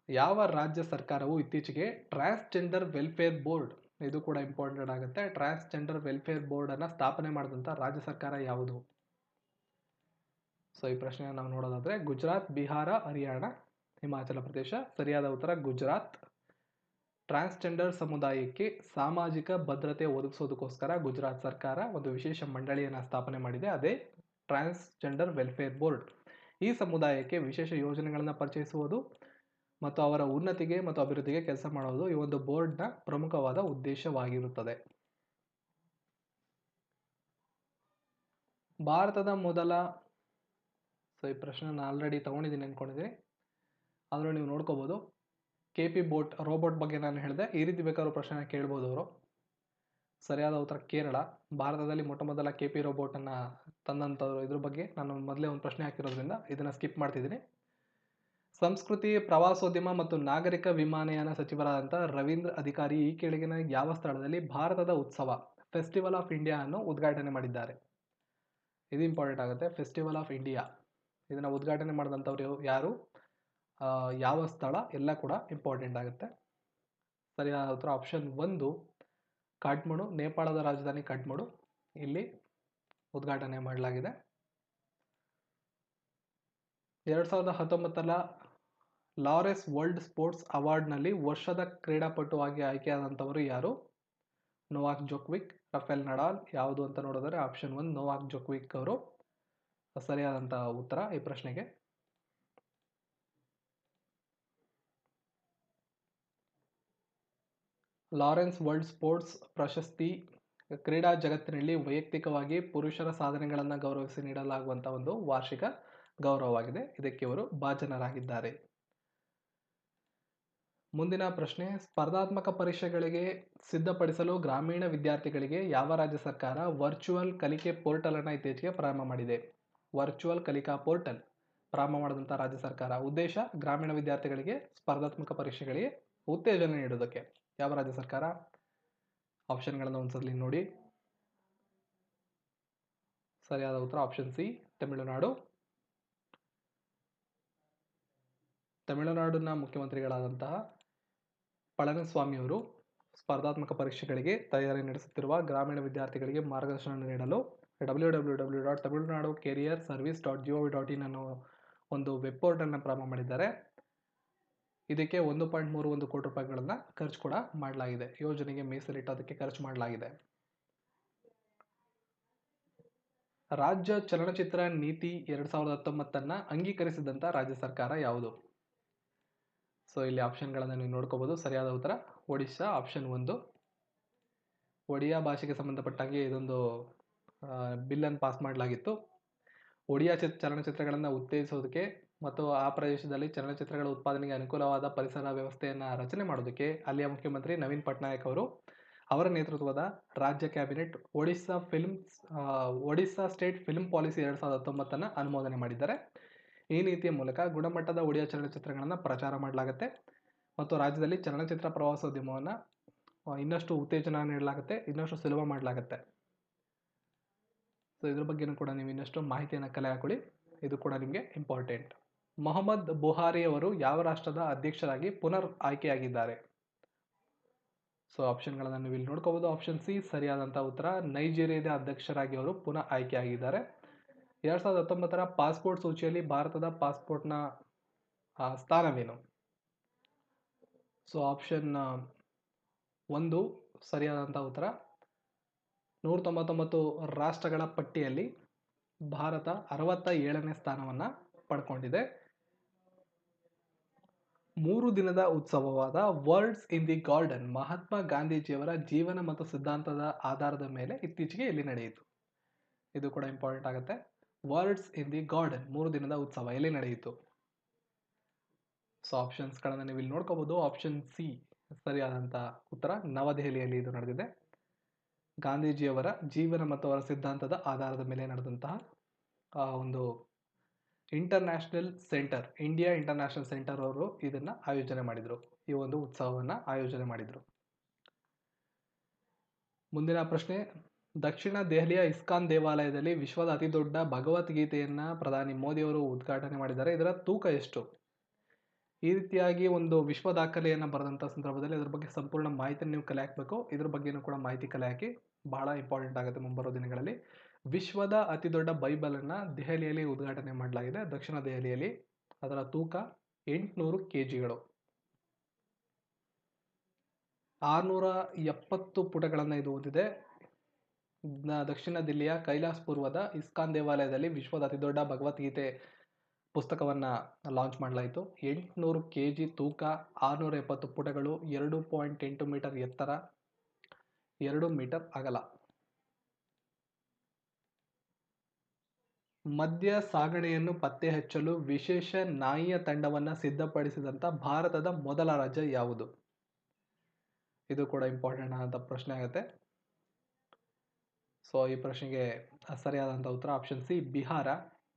ಯಾವ ರಾಜ್ಯ ಸರ್ಕಾರವು ಇತ್ತೀಚೆಗೆ ಟ್ರಾನ್ಸ್ಜೆಂಡರ್ ವೆಲ್ಫೇರ್ ಬೋರ್ಡ್, ಇದು ಕೂಡ ಇಂಪಾರ್ಟೆಂಟ್ ಆಗುತ್ತೆ, ಟ್ರಾನ್ಸ್ಜೆಂಡರ್ ವೆಲ್ಫೇರ್ ಬೋರ್ಡ್ ಅನ್ನು ಸ್ಥಾಪನೆ ಮಾಡಿದಂಥ ರಾಜ್ಯ ಸರ್ಕಾರ ಯಾವುದು? ಸೊ ಈ ಪ್ರಶ್ನೆಯನ್ನು ನಾವು ನೋಡೋದಾದ್ರೆ ಗುಜರಾತ್, ಬಿಹಾರ, ಹರಿಯಾಣ, ಹಿಮಾಚಲ ಪ್ರದೇಶ. ಸರಿಯಾದ ಉತ್ತರ ಗುಜರಾತ್. ಟ್ರಾನ್ಸ್ಜೆಂಡರ್ ಸಮುದಾಯಕ್ಕೆ ಸಾಮಾಜಿಕ ಭದ್ರತೆ ಒದಗಿಸೋದಕ್ಕೋಸ್ಕರ ಗುಜರಾತ್ ಸರ್ಕಾರ ಒಂದು ವಿಶೇಷ ಮಂಡಳಿಯನ್ನು ಸ್ಥಾಪನೆ ಮಾಡಿದೆ, ಅದೇ ಟ್ರಾನ್ಸ್ಜೆಂಡರ್ ವೆಲ್ಫೇರ್ ಬೋರ್ಡ್. ಈ ಸಮುದಾಯಕ್ಕೆ ವಿಶೇಷ ಯೋಜನೆಗಳನ್ನು ಪರಿಚಯಿಸುವುದು ಮತ್ತು ಅವರ ಉನ್ನತಿಗೆ ಮತ್ತು ಅಭಿವೃದ್ಧಿಗೆ ಕೆಲಸ ಮಾಡುವುದು ಈ ಒಂದು ಬೋರ್ಡ್ನ ಪ್ರಮುಖವಾದ ಉದ್ದೇಶವಾಗಿರುತ್ತದೆ. ಭಾರತದ ಮೊದಲ, ಸೊ ಈ ಪ್ರಶ್ನೆ ನಾನು ಆಲ್ರೆಡಿ ತೊಗೊಂಡಿದ್ದೀನಿ ಅಂದ್ಕೊಂಡಿದ್ದೀನಿ, ಆದರೂ ನೀವು ನೋಡ್ಕೋಬೋದು. KP ಬೋಟ್ ರೋಬೋಟ್ ಬಗ್ಗೆ ನಾನು ಹೇಳಿದೆ. ಈ ರೀತಿ ಬೇಕಾದ್ರೂ ಪ್ರಶ್ನೆ ಕೇಳ್ಬೋದು ಅವರು. ಸರಿಯಾದ ಉತ್ತರ ಕೇರಳ. ಭಾರತದಲ್ಲಿ ಮೊಟ್ಟ ಮೊದಲ KP ರೋಬೋಟನ್ನು ತಂದಂಥವ್ರು. ಇದ್ರ ಬಗ್ಗೆ ನಾನು ಮೊದಲೇ ಒಂದು ಪ್ರಶ್ನೆ ಹಾಕಿರೋದ್ರಿಂದ ಇದನ್ನು ಸ್ಕಿಪ್ ಮಾಡ್ತಿದ್ದೀನಿ. ಸಂಸ್ಕೃತಿ, ಪ್ರವಾಸೋದ್ಯಮ ಮತ್ತು ನಾಗರಿಕ ವಿಮಾನಯಾನ ಸಚಿವರಾದಂಥ ರವೀಂದ್ರ ಅಧಿಕಾರಿ ಈ ಕೆಳಗಿನ ಯಾವ ಸ್ಥಳದಲ್ಲಿ ಭಾರತದ ಉತ್ಸವ ಫೆಸ್ಟಿವಲ್ ಆಫ್ ಇಂಡಿಯಾ ಅನ್ನು ಉದ್ಘಾಟನೆ ಮಾಡಿದ್ದಾರೆ? ಇದು ಇಂಪಾರ್ಟೆಂಟ್ ಆಗುತ್ತೆ. ಫೆಸ್ಟಿವಲ್ ಆಫ್ ಇಂಡಿಯಾ ಇದನ್ನು ಉದ್ಘಾಟನೆ ಮಾಡಿದಂಥವ್ರು ಯಾರು, ಯಾವ ಸ್ಥಳ ಎಲ್ಲ ಕೂಡ ಇಂಪಾರ್ಟೆಂಟ್ ಆಗುತ್ತೆ. ಸರಿಯಾದ ಉತ್ತರ ಆಪ್ಷನ್ 1 ಕಾಠ್ಮಂಡು. ನೇಪಾಳದ ರಾಜಧಾನಿ ಕಾಠ್ಮಂಡು. ಇಲ್ಲಿ ಉದ್ಘಾಟನೆ ಮಾಡಲಾಗಿದೆ. 2019 ಲಾರೆಸ್ ವರ್ಲ್ಡ್ ಸ್ಪೋರ್ಟ್ಸ್ ಅವಾರ್ಡ್ನಲ್ಲಿ ವರ್ಷದ ಕ್ರೀಡಾಪಟು ಆಗಿ ಆಯ್ಕೆಯಾದಂಥವರು ಯಾರು? Novak Djokovic, Rafael Nadal. ಯಾವುದು ಅಂತ ನೋಡಿದ್ರೆ ಆಪ್ಷನ್ 1 ನೋವಾಕ್ ಜೋಕೋವಿಕ್ ಅವರು ಸರಿಯಾದಂಥ ಉತ್ತರ ಈ ಪ್ರಶ್ನೆಗೆ. ಲಾರೆನ್ಸ್ ವರ್ಲ್ಡ್ ಸ್ಪೋರ್ಟ್ಸ್ ಪ್ರಶಸ್ತಿ ಕ್ರೀಡಾ ಜಗತ್ತಿನಲ್ಲಿ ವೈಯಕ್ತಿಕವಾಗಿ ಪುರುಷರ ಸಾಧನೆಗಳನ್ನು ಗೌರವಿಸಿ ನೀಡಲಾಗುವಂಥ ಒಂದು ವಾರ್ಷಿಕ ಗೌರವವಾಗಿದೆ. ಇದಕ್ಕೆ ಇವರು ಭಾಜನರಾಗಿದ್ದಾರೆ. ಮುಂದಿನ ಪ್ರಶ್ನೆ, ಸ್ಪರ್ಧಾತ್ಮಕ ಪರೀಕ್ಷೆಗಳಿಗೆ ಸಿದ್ಧಪಡಿಸಲು ಗ್ರಾಮೀಣ ವಿದ್ಯಾರ್ಥಿಗಳಿಗೆ ಯಾವ ರಾಜ್ಯ ಸರ್ಕಾರ ವರ್ಚುವಲ್ ಕಲಿಕೆ ಪೋರ್ಟಲ್ ಅನ್ನು ಇತ್ತೀಚೆಗೆ ಪ್ರಾರಂಭ ಮಾಡಿದೆ? ವರ್ಚುವಲ್ ಕಲಿಕಾ ಪೋರ್ಟಲ್ ಪ್ರಾರಂಭ ಮಾಡಿದಂಥ ರಾಜ್ಯ ಸರ್ಕಾರ. ಉದ್ದೇಶ ಗ್ರಾಮೀಣ ವಿದ್ಯಾರ್ಥಿಗಳಿಗೆ ಸ್ಪರ್ಧಾತ್ಮಕ ಪರೀಕ್ಷೆಗಳಿಗೆ ಉತ್ತೇಜನ ನೀಡುವುದಕ್ಕೆ. ಯಾವ ರಾಜ್ಯ ಸರ್ಕಾರ? ಆಪ್ಷನ್ಗಳನ್ನು ಒಂದ್ಸಲಿ ನೋಡಿ. ಸರಿಯಾದ ಉತ್ತರ ಆಪ್ಷನ್ ಸಿ ತಮಿಳುನಾಡು. ತಮಿಳುನಾಡಿನ ಮುಖ್ಯಮಂತ್ರಿಗಳಾದಂತಹ ಪಳನಿಸ್ವಾಮಿ ಅವರು ಸ್ಪರ್ಧಾತ್ಮಕ ಪರೀಕ್ಷೆಗಳಿಗೆ ತಯಾರಿ ನಡೆಸುತ್ತಿರುವ ಗ್ರಾಮೀಣ ವಿದ್ಯಾರ್ಥಿಗಳಿಗೆ ಮಾರ್ಗದರ್ಶನ ನೀಡಲು www.tamilnadu.careerservice.gov.in ಅನ್ನೋ ಒಂದು ವೆಬ್ ಪೋರ್ಟಲ್ನ ಪ್ರಾರಂಭ ಮಾಡಿದ್ದಾರೆ. ಇದಕ್ಕೆ 1.31 ಕೋಟಿ ರೂಪಾಯಿಗಳನ್ನು ಖರ್ಚು ಕೂಡ ಮಾಡಲಾಗಿದೆ. ಯೋಜನೆಗೆ ಮೀಸಲಿಟ್ಟು ಅದಕ್ಕೆ ಖರ್ಚು ಮಾಡಲಾಗಿದೆ. ರಾಜ್ಯ ಚಲನಚಿತ್ರ ನೀತಿ 2019 ಅಂಗೀಕರಿಸಿದಂಥ ರಾಜ್ಯ ಸರ್ಕಾರ ಯಾವುದು? ಸೊ ಇಲ್ಲಿ ಆಪ್ಷನ್ಗಳನ್ನು ನೀವು ನೋಡ್ಕೋಬಹುದು. ಸರಿಯಾದ ಉತ್ತರ ಒಡಿಶಾ, ಆಪ್ಷನ್ 1. ಒಡಿಯಾ ಭಾಷೆಗೆ ಸಂಬಂಧಪಟ್ಟಂಗೆ ಇದೊಂದು ಬಿಲ್ಲನ್ನು ಪಾಸ್ ಮಾಡಲಾಗಿತ್ತು. ಒಡಿಯಾ ಚಲನಚಿತ್ರಗಳನ್ನು ಉತ್ತೇಜಿಸೋದಕ್ಕೆ ಮತ್ತು ಆ ಪ್ರದೇಶದಲ್ಲಿ ಚಲನಚಿತ್ರಗಳ ಉತ್ಪಾದನೆಗೆ ಅನುಕೂಲವಾದ ಪರಿಸರ ವ್ಯವಸ್ಥೆಯನ್ನು ರಚನೆ ಮಾಡೋದಕ್ಕೆ ಅಲ್ಲಿಯ ಮುಖ್ಯಮಂತ್ರಿ ನವೀನ್ ಪಟ್ನಾಯಕ್ ಅವರು ಅವರ ನೇತೃತ್ವದ ರಾಜ್ಯ cabinet Odisha state film policy 2019 ಅನುಮೋದನೆ ಮಾಡಿದ್ದಾರೆ. ಈ ನೀತಿಯ ಮೂಲಕ ಗುಣಮಟ್ಟದ ಒಡಿಯಾ ಚಲನಚಿತ್ರಗಳನ್ನು ಪ್ರಚಾರ ಮಾಡಲಾಗುತ್ತೆ ಮತ್ತು ರಾಜ್ಯದಲ್ಲಿ ಚಲನಚಿತ್ರ ಪ್ರವಾಸೋದ್ಯಮವನ್ನು ಇನ್ನಷ್ಟು ಉತ್ತೇಜನ ನೀಡಲಾಗುತ್ತೆ, ಇನ್ನಷ್ಟು ಸುಲಭ ಮಾಡಲಾಗುತ್ತೆ. ಸೊ ಇದ್ರ ಬಗ್ಗೆನೂ ಕೂಡ ನೀವು ಇನ್ನಷ್ಟು ಮಾಹಿತಿಯನ್ನು ಕಲೆ ಹಾಕೊಳ್ಳಿ. ಇದು ಕೂಡ ನಿಮಗೆ ಇಂಪಾರ್ಟೆಂಟ್. ಮೊಹಮ್ಮದ್ ಬುಹಾರಿ ಅವರು ಯಾವ ರಾಷ್ಟ್ರದ ಅಧ್ಯಕ್ಷರಾಗಿ ಪುನರ್ ಆಯ್ಕೆಯಾಗಿದ್ದಾರೆ? ಸೊ ಆಪ್ಷನ್ಗಳನ್ನು ನೀವು ಇಲ್ಲಿ ನೋಡ್ಕೋಬಹುದು. ಆಪ್ಷನ್ ಸಿ ಸರಿಯಾದಂಥ ಉತ್ತರ. ನೈಜೀರಿಯಾದ ಅಧ್ಯಕ್ಷರಾಗಿ ಅವರು ಪುನಃ ಆಯ್ಕೆಯಾಗಿದ್ದಾರೆ. 2019 ಪಾಸ್ಪೋರ್ಟ್ ಸೂಚಿಯಲ್ಲಿ ಭಾರತದ ಪಾಸ್ಪೋರ್ಟ್ನ ಸ್ಥಾನವೇನು? ಸೊ ಆಪ್ಷನ್ 1 ಸರಿಯಾದಂಥ ಉತ್ತರ. 199 ರಾಷ್ಟ್ರಗಳ ಪಟ್ಟಿಯಲ್ಲಿ ಭಾರತ 67ನೇ ಸ್ಥಾನವನ್ನು ಪಡ್ಕೊಂಡಿದೆ. 3 ದಿನದ ಉತ್ಸವವಾದ words in the garden Mahatma ಗಾಂಧೀಜಿಯವರ ಜೀವನ ಮತ್ತು ಸಿದ್ಧಾಂತದ ಆಧಾರದ ಮೇಲೆ ಇತ್ತೀಚೆಗೆ ಎಲ್ಲಿ ನಡೆಯಿತು? ಇದು ಕೂಡ ಇಂಪಾರ್ಟೆಂಟ್ ಆಗುತ್ತೆ. ವರ್ಡ್ಸ್ ಇನ್ ದಿ ಗಾರ್ಡನ್ 3 ದಿನದ ಉತ್ಸವ ಎಲ್ಲಿ ನಡೆಯಿತು? ಸೊ ಆಪ್ಷನ್ಸ್ಗಳನ್ನು ನೀವು ಇಲ್ಲಿ ನೋಡ್ಕೋಬಹುದು. ಆಪ್ಷನ್ ಸಿ ಸರಿಯಾದಂಥ ಉತ್ತರ. ನವದೆಹಲಿಯಲ್ಲಿ ಇದು ನಡೆದಿದೆ. ಗಾಂಧೀಜಿಯವರ ಜೀವನ ಮತ್ತು ಅವರ ಸಿದ್ಧಾಂತದ ಆಧಾರದ ಮೇಲೆ ನಡೆದಂತಹ ಒಂದು ಇಂಡಿಯಾ ಇಂಟರ್ನ್ಯಾಷನಲ್ ಸೆಂಟರ್ ಅವರು ಇದನ್ನು ಆಯೋಜನೆ ಮಾಡಿದರು. ಈ ಒಂದು ಉತ್ಸವವನ್ನು ಆಯೋಜನೆ ಮಾಡಿದರು. ಮುಂದಿನ ಪ್ರಶ್ನೆ, ದಕ್ಷಿಣ ದೆಹಲಿಯ ಇಸ್ಕಾನ್ ದೇವಾಲಯದಲ್ಲಿ ವಿಶ್ವದ ಅತಿ ದೊಡ್ಡ ಭಗವದ್ಗೀತೆಯನ್ನು ಪ್ರಧಾನಿ ಮೋದಿ ಅವರು ಉದ್ಘಾಟನೆ ಮಾಡಿದ್ದಾರೆ. ಇದರ ತೂಕ ಎಷ್ಟು? ಈ ರೀತಿಯಾಗಿ ಒಂದು ವಿಶ್ವ ದಾಖಲೆಯನ್ನು ಬರೆದಂಥ ಸಂದರ್ಭದಲ್ಲಿ ಅದರ ಬಗ್ಗೆ ಸಂಪೂರ್ಣ ಮಾಹಿತಿಯನ್ನು ನೀವು ಕಲೆ ಹಾಕಬೇಕು. ಇದ್ರ ಬಗ್ಗೆನೂ ಕೂಡ ಮಾಹಿತಿ ಕಲೆ ಹಾಕಿ, ಬಹಳ ಇಂಪಾರ್ಟೆಂಟ್ ಆಗುತ್ತೆ ಮುಂಬರುವ ದಿನಗಳಲ್ಲಿ. ವಿಶ್ವದ ಅತಿ ದೊಡ್ಡ ಬೈಬಲನ್ನು ದೆಹಲಿಯಲ್ಲಿ ಉದ್ಘಾಟನೆ ಮಾಡಲಾಗಿದೆ, ದಕ್ಷಿಣ ದೆಹಲಿಯಲ್ಲಿ. ಅದರ ತೂಕ 800 kgಗಳು. 670 ಪುಟಗಳನ್ನು ಇದು ಹೊಂದಿದೆ. ದಕ್ಷಿಣ ದಿಲ್ಲಿಯ ಕೈಲಾಸಪುರ್ವದ ಇಸ್ಕಾನ್ ದೇವಾಲಯದಲ್ಲಿ ವಿಶ್ವದ ಅತಿ ದೊಡ್ಡ ಭಗವದ್ಗೀತೆ ಪುಸ್ತಕವನ್ನು ಲಾಂಚ್ ಮಾಡಲಾಯಿತು. 800 kg ತೂಕ, 670 ಪುಟಗಳು, 2.8 ಮೀಟರ್ ಎತ್ತರ, 2 ಮೀಟರ್ ಅಗಲ. ಮದ್ಯ ಸಾಗಣೆಯನ್ನು ಪತ್ತೆ ಹಚ್ಚಲು ವಿಶೇಷ ನಾಯಿಯ ತಂಡವನ್ನು ಸಿದ್ಧಪಡಿಸಿದಂಥ ಭಾರತದ ಮೊದಲ ರಾಜ್ಯ ಯಾವುದು? ಇದು ಕೂಡ ಇಂಪಾರ್ಟೆಂಟ್ ಆದಂಥ ಪ್ರಶ್ನೆ ಆಗುತ್ತೆ. ಸೊ ಈ ಪ್ರಶ್ನೆಗೆ ಸರಿಯಾದಂಥ ಉತ್ತರ ಆಪ್ಷನ್ ಸಿ, ಬಿಹಾರ.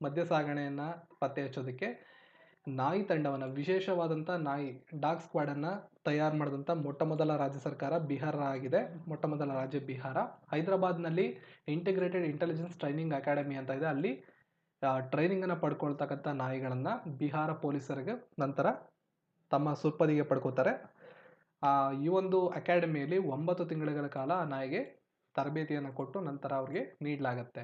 ಮದ್ಯ ಸಾಗಣೆಯನ್ನು ಪತ್ತೆ ಹಚ್ಚೋದಕ್ಕೆ ನಾಯಿ ತಂಡವನ್ನು, ವಿಶೇಷವಾದಂಥ ನಾಯಿ ಡಾಗ್ ಸ್ಕ್ವಾಡನ್ನು ತಯಾರು ಮಾಡಿದಂಥ ಮೊಟ್ಟ ಮೊದಲ ರಾಜ್ಯ ಸರ್ಕಾರ ಬಿಹಾರ ಆಗಿದೆ. ಮೊಟ್ಟ ಮೊದಲ ರಾಜ್ಯ ಬಿಹಾರ. ಹೈದರಾಬಾದ್ನಲ್ಲಿ ಇಂಟಿಗ್ರೇಟೆಡ್ ಇಂಟೆಲಿಜೆನ್ಸ್ ಟ್ರೈನಿಂಗ್ ಅಕಾಡೆಮಿ ಅಂತ ಇದೆ. ಅಲ್ಲಿ ಟ್ರೈನಿಂಗನ್ನು ಪಡ್ಕೊಳ್ತಕ್ಕಂಥ ನಾಯಿಗಳನ್ನು ಬಿಹಾರ ಪೊಲೀಸರಿಗೆ ನಂತರ ತಮ್ಮ ಸುಪರ್ದಿಗೆ ಪಡ್ಕೋತಾರೆ. ಈ ಒಂದು ಅಕಾಡೆಮಿಯಲ್ಲಿ 9 ತಿಂಗಳ ಕಾಲ ಆ ನಾಯಿಗೆ ತರಬೇತಿಯನ್ನು ಕೊಟ್ಟು ನಂತರ ಅವರಿಗೆ ನೀಡಲಾಗುತ್ತೆ.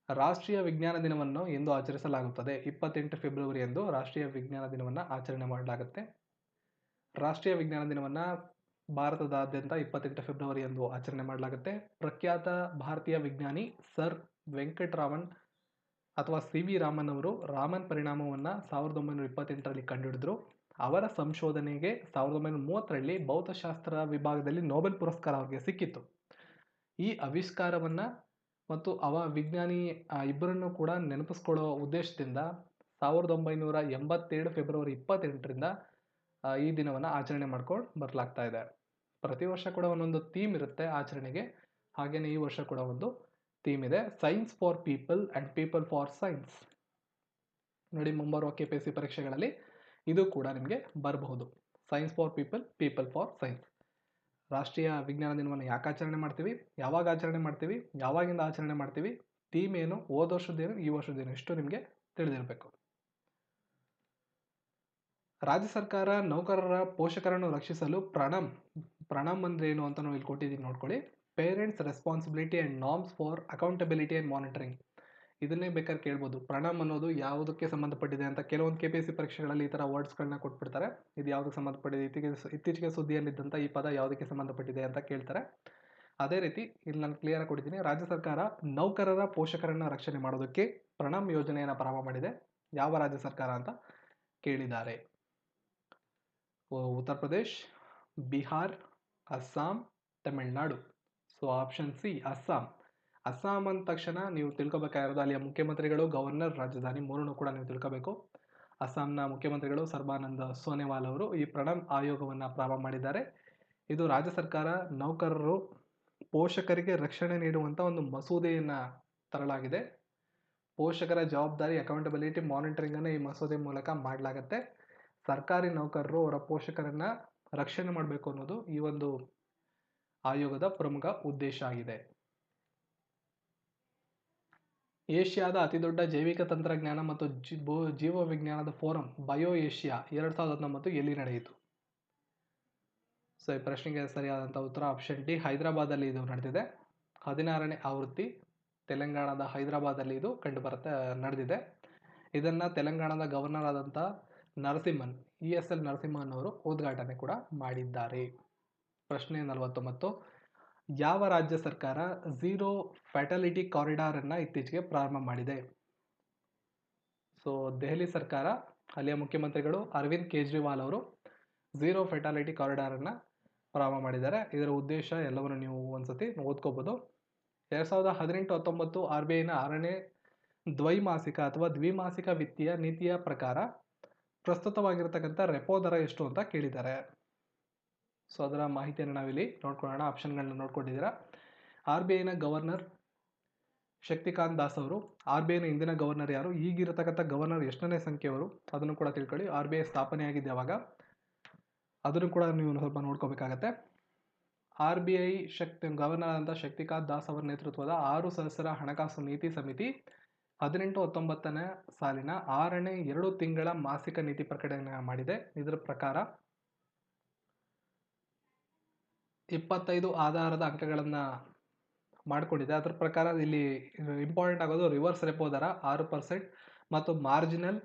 ರಾಷ್ಟ್ರೀಯ ವಿಜ್ಞಾನ ದಿನವನ್ನು ಎಂದು ಆಚರಿಸಲಾಗುತ್ತದೆ? 28 ಫೆಬ್ರವರಿ ಎಂದು ರಾಷ್ಟ್ರೀಯ ವಿಜ್ಞಾನ ದಿನವನ್ನು ಆಚರಣೆ ಮಾಡಲಾಗುತ್ತೆ. ರಾಷ್ಟ್ರೀಯ ವಿಜ್ಞಾನ ದಿನವನ್ನು ಭಾರತದಾದ್ಯಂತ 28 ಫೆಬ್ರವರಿ ಎಂದು ಆಚರಣೆ ಮಾಡಲಾಗುತ್ತೆ. ಪ್ರಖ್ಯಾತ ಭಾರತೀಯ ವಿಜ್ಞಾನಿ ಸರ್ ವೆಂಕಟರಾಮನ್ ಅಥವಾ ಸಿ ವಿ ರಾಮನ್ ಅವರು ರಾಮನ್ ಪರಿಣಾಮವನ್ನು 1928ರಲ್ಲಿ ಕಂಡುಹಿಡಿದ್ರು. ಅವರ ಸಂಶೋಧನೆಗೆ 1930ರಲ್ಲಿ ಭೌತಶಾಸ್ತ್ರ ವಿಭಾಗದಲ್ಲಿ ನೊಬೆಲ್ ಪುರಸ್ಕಾರ ಅವರಿಗೆ ಸಿಕ್ಕಿತ್ತು. ಈ ಆವಿಷ್ಕಾರವನ್ನು ಮತ್ತು ವಿಜ್ಞಾನಿ ಇಬ್ಬರನ್ನು ಕೂಡ ನೆನಪಿಸ್ಕೊಳ್ಳೋ ಉದ್ದೇಶದಿಂದ 1987 ಫೆಬ್ರವರಿ 28ರಿಂದ ಈ ದಿನವನ್ನು ಆಚರಣೆ ಮಾಡ್ಕೊಂಡು ಬರಲಾಗ್ತಾ ಇದೆ. ಪ್ರತಿ ವರ್ಷ ಕೂಡ ಒಂದೊಂದು ಥೀಮ್ ಇರುತ್ತೆ ಆಚರಣೆಗೆ. ಹಾಗೆಯೇ ಈ ವರ್ಷ ಕೂಡ ಒಂದು ಥೀಮ್ ಇದೆ, science for people and people for science. ನೋಡಿ, ಮುಂಬರುವ KPSC ಪರೀಕ್ಷೆಗಳಲ್ಲಿ ಇದು ಕೂಡ ನಿಮಗೆ ಬರಬಹುದು. Science for people, people for science. ರಾಷ್ಟ್ರೀಯ ವಿಜ್ಞಾನ ದಿನವನ್ನು ಯಾಕೆ ಆಚರಣೆ ಮಾಡ್ತೀವಿ, ಯಾವಾಗ ಆಚರಣೆ ಮಾಡ್ತೀವಿ, ಯಾವಾಗಿಂದ ಆಚರಣೆ ಮಾಡ್ತೀವಿ, ಥೀಮ್ ಏನು, ಹೋದ ವರ್ಷದ್ದೇನು, ಈ ವರ್ಷದ್ದೇನು, ಇಷ್ಟು ನಿಮಗೆ ತಿಳಿದಿರಬೇಕು. ರಾಜ್ಯ ಸರ್ಕಾರ ನೌಕರರ ಪೋಷಕರನ್ನು ರಕ್ಷಿಸಲು ಪ್ರಣಮ್ ಅಂದ್ರೆ ಏನು ಅಂತ ನಾವು ಇಲ್ಲಿ ಕೊಟ್ಟಿದ್ದೀವಿ, ನೋಡ್ಕೊಳ್ಳಿ. Parents responsibility and norms for accountability and monitoring. ಇದನ್ನೇ ಬೇಕಾದ್ರೆ ಕೇಳ್ಬೋದು. ಪ್ರಣಮ್ ಅನ್ನೋದು ಯಾವುದಕ್ಕೆ ಸಂಬಂಧಪಟ್ಟಿದೆ ಅಂತ ಕೆಲವೊಂದು KPSC ಪರೀಕ್ಷೆಗಳಲ್ಲಿ ಈ ಥರ ವರ್ಡ್ಸ್ಗಳನ್ನ ಕೊಟ್ಬಿಡ್ತಾರೆ. ಇದು ಯಾವುದಕ್ಕೆ ಸಂಬಂಧಪಟ್ಟಿದೆ, ಇತ್ತೀಚೆಗೆ ಸುದ್ದಿಯಲ್ಲಿದ್ದಂಥ ಈ ಪದ ಯಾವುದಕ್ಕೆ ಸಂಬಂಧಪಟ್ಟಿದೆ ಅಂತ ಕೇಳ್ತಾರೆ. ಅದೇ ರೀತಿ ಇಲ್ಲಿ ನಾನು ಕ್ಲಿಯರ್ ಆಗಿ ಕೊಟ್ಟಿದ್ದೀನಿ. ರಾಜ್ಯ ಸರ್ಕಾರ ನೌಕರರ ಪೋಷಕರನ್ನು ರಕ್ಷಣೆ ಮಾಡೋದಕ್ಕೆ ಪ್ರಣಮ್ ಯೋಜನೆಯನ್ನು ಪ್ರಾರಂಭ ಮಾಡಿದೆ. ಯಾವ ರಾಜ್ಯ ಸರ್ಕಾರ ಅಂತ ಕೇಳಿದ್ದಾರೆ. Uttar Pradesh, Bihar, Assam, Tamil Nadu. So option C, Assam. Assam ಅಂದ ತಕ್ಷಣ ನೀವು ತಿಳ್ಕೊಬೇಕಾಗಿರೋದು ಅಲ್ಲಿಯ ಮುಖ್ಯಮಂತ್ರಿಗಳು, ಗವರ್ನರ್, ರಾಜಧಾನಿ ಮೂರನ್ನು ಕೂಡ ನೀವು ತಿಳ್ಕೋಬೇಕು. ಅಸ್ಸಾಂನ ಮುಖ್ಯಮಂತ್ರಿಗಳು ಸರ್ಬಾನಂದ ಸೋನೆವಾಲ್ ಅವರು ಈ ಪ್ರಣಮ್ ಆಯೋಗವನ್ನು ಪ್ರಾರಂಭ ಮಾಡಿದ್ದಾರೆ. ಇದು ರಾಜ್ಯ ಸರ್ಕಾರ ನೌಕರರು ಪೋಷಕರಿಗೆ ರಕ್ಷಣೆ ನೀಡುವಂಥ ಒಂದು ಮಸೂದೆಯನ್ನು ತರಲಾಗಿದೆ. ಪೋಷಕರ ಜವಾಬ್ದಾರಿ, ಅಕೌಂಟಬಿಲಿಟಿ, ಮಾನಿಟರಿಂಗನ್ನು ಈ ಮಸೂದೆ ಮೂಲಕ ಮಾಡಲಾಗುತ್ತೆ. ಸರ್ಕಾರಿ ನೌಕರರು ಅವರ ಪೋಷಕರನ್ನು ರಕ್ಷಣೆ ಮಾಡಬೇಕು ಅನ್ನೋದು ಈ ಒಂದು ಆಯೋಗದ ಪ್ರಮುಖ ಉದ್ದೇಶ ಆಗಿದೆ. ಏಷ್ಯಾದ ಅತಿದೊಡ್ಡ ಜೈವಿಕ ತಂತ್ರಜ್ಞಾನ ಮತ್ತು ಜೀವವಿಜ್ಞಾನದ ಫೋರಂ ಬಯೋ ಏಷ್ಯಾ 2019 ಎಲ್ಲಿ ನಡೆಯಿತು? ಸೊ ಈ ಪ್ರಶ್ನೆಗೆ ಸರಿಯಾದಂಥ ಉತ್ತರ ಆಪ್ಷನ್ ಡಿ, ಹೈದರಾಬಾದಲ್ಲಿ ಇದು ನಡೆದಿದೆ. 16ನೇ ಆವೃತ್ತಿ ತೆಲಂಗಾಣದ ಹೈದರಾಬಾದಲ್ಲಿ ಇದು ನಡೆದಿದೆ. ಇದನ್ನು ತೆಲಂಗಾಣದ ಗವರ್ನರ್ ಆದಂಥ ನರಸಿಂಹನ್, ESL ನರಸಿಂಹನ್ ಅವರು ಉದ್ಘಾಟನೆ ಕೂಡ ಮಾಡಿದ್ದಾರೆ. ಪ್ರಶ್ನೆ 49, ಯಾವ ರಾಜ್ಯ ಸರ್ಕಾರ ಝೀರೋ ಫ್ಯಾಟಾಲಿಟಿ ಕಾರಿಡಾರ್ ಅನ್ನು ಇತ್ತೀಚೆಗೆ ಪ್ರಾರಂಭ ಮಾಡಿದೆ? ಸೊ ದೆಹಲಿ ಸರ್ಕಾರ, ಅಲ್ಲಿಯ ಮುಖ್ಯಮಂತ್ರಿಗಳು ಅರವಿಂದ್ ಕೇಜ್ರಿವಾಲ್ ಅವರು ಝೀರೋ ಫ್ಯಾಟಾಲಿಟಿ ಕಾರಿಡಾರ್ ಅನ್ನು ಪ್ರಾರಂಭ ಮಾಡಿದ್ದಾರೆ. ಇದರ ಉದ್ದೇಶ ಎಲ್ಲವನ್ನು ನೀವು ಒಂದ್ಸತಿ ಓದ್ಕೋಬಹುದು. 2018-19 RBIನ 6ನೇ ದ್ವೈಮಾಸಿಕ ವಿತ್ತೀಯ ನೀತಿಯ ಪ್ರಕಾರ ಪ್ರಸ್ತುತವಾಗಿರ್ತಕ್ಕಂಥ ರೆಪೋ ದರ ಎಷ್ಟು ಅಂತ ಕೇಳಿದ್ದಾರೆ. ಸೊ ಅದರ ಮಾಹಿತಿಯನ್ನು ನಾವಿಲ್ಲಿ ನೋಡ್ಕೊಳ್ಳೋಣ. ಆಪ್ಷನ್ಗಳನ್ನ ನೋಡ್ಕೊಂಡಿದ್ದೀರಾ. RBIನ ಗವರ್ನರ್ ಶಕ್ತಿಕಾಂತ್ ದಾಸ್ ಅವರು. RBIನ ಇಂದಿನ ಗವರ್ನರ್ ಯಾರು, ಈಗಿರತಕ್ಕಂಥ ಗವರ್ನರ್ ಎಷ್ಟನೇ ಸಂಖ್ಯೆಯವರು ಅದನ್ನು ಕೂಡ ತಿಳ್ಕೊಳ್ಳಿ. RBI ಸ್ಥಾಪನೆ ಆಗಿದ್ದು ಯಾವಾಗ ಅದನ್ನು ಕೂಡ ನೀವು ಸ್ವಲ್ಪ ನೋಡ್ಕೋಬೇಕಾಗತ್ತೆ. RBI ಗವರ್ನರ್ ಆದಂಥ ಶಕ್ತಿಕಾಂತ್ ದಾಸ್ ಅವರ ನೇತೃತ್ವದ 6 ಸದಸ್ಯರ ಹಣಕಾಸು ನೀತಿ ಸಮಿತಿ 18-19ನೇ ಸಾಲಿನ 6ನೇ 2 ತಿಂಗಳ ಮಾಸಿಕ ನೀತಿ ಪ್ರಕಟಣೆ ಮಾಡಿದೆ. ಇದರ ಪ್ರಕಾರ 25 ಆಧಾರದ ಅಂಕಗಳನ್ನು ಮಾಡಿಕೊಂಡಿದೆ. ಅದರ ಪ್ರಕಾರ ಇಲ್ಲಿ ಇಂಪಾರ್ಟೆಂಟ್ ಆಗೋದು ರಿವರ್ಸ್ ರೆಪೋ ದರ 6% ಮತ್ತು ಮಾರ್ಜಿನಲ್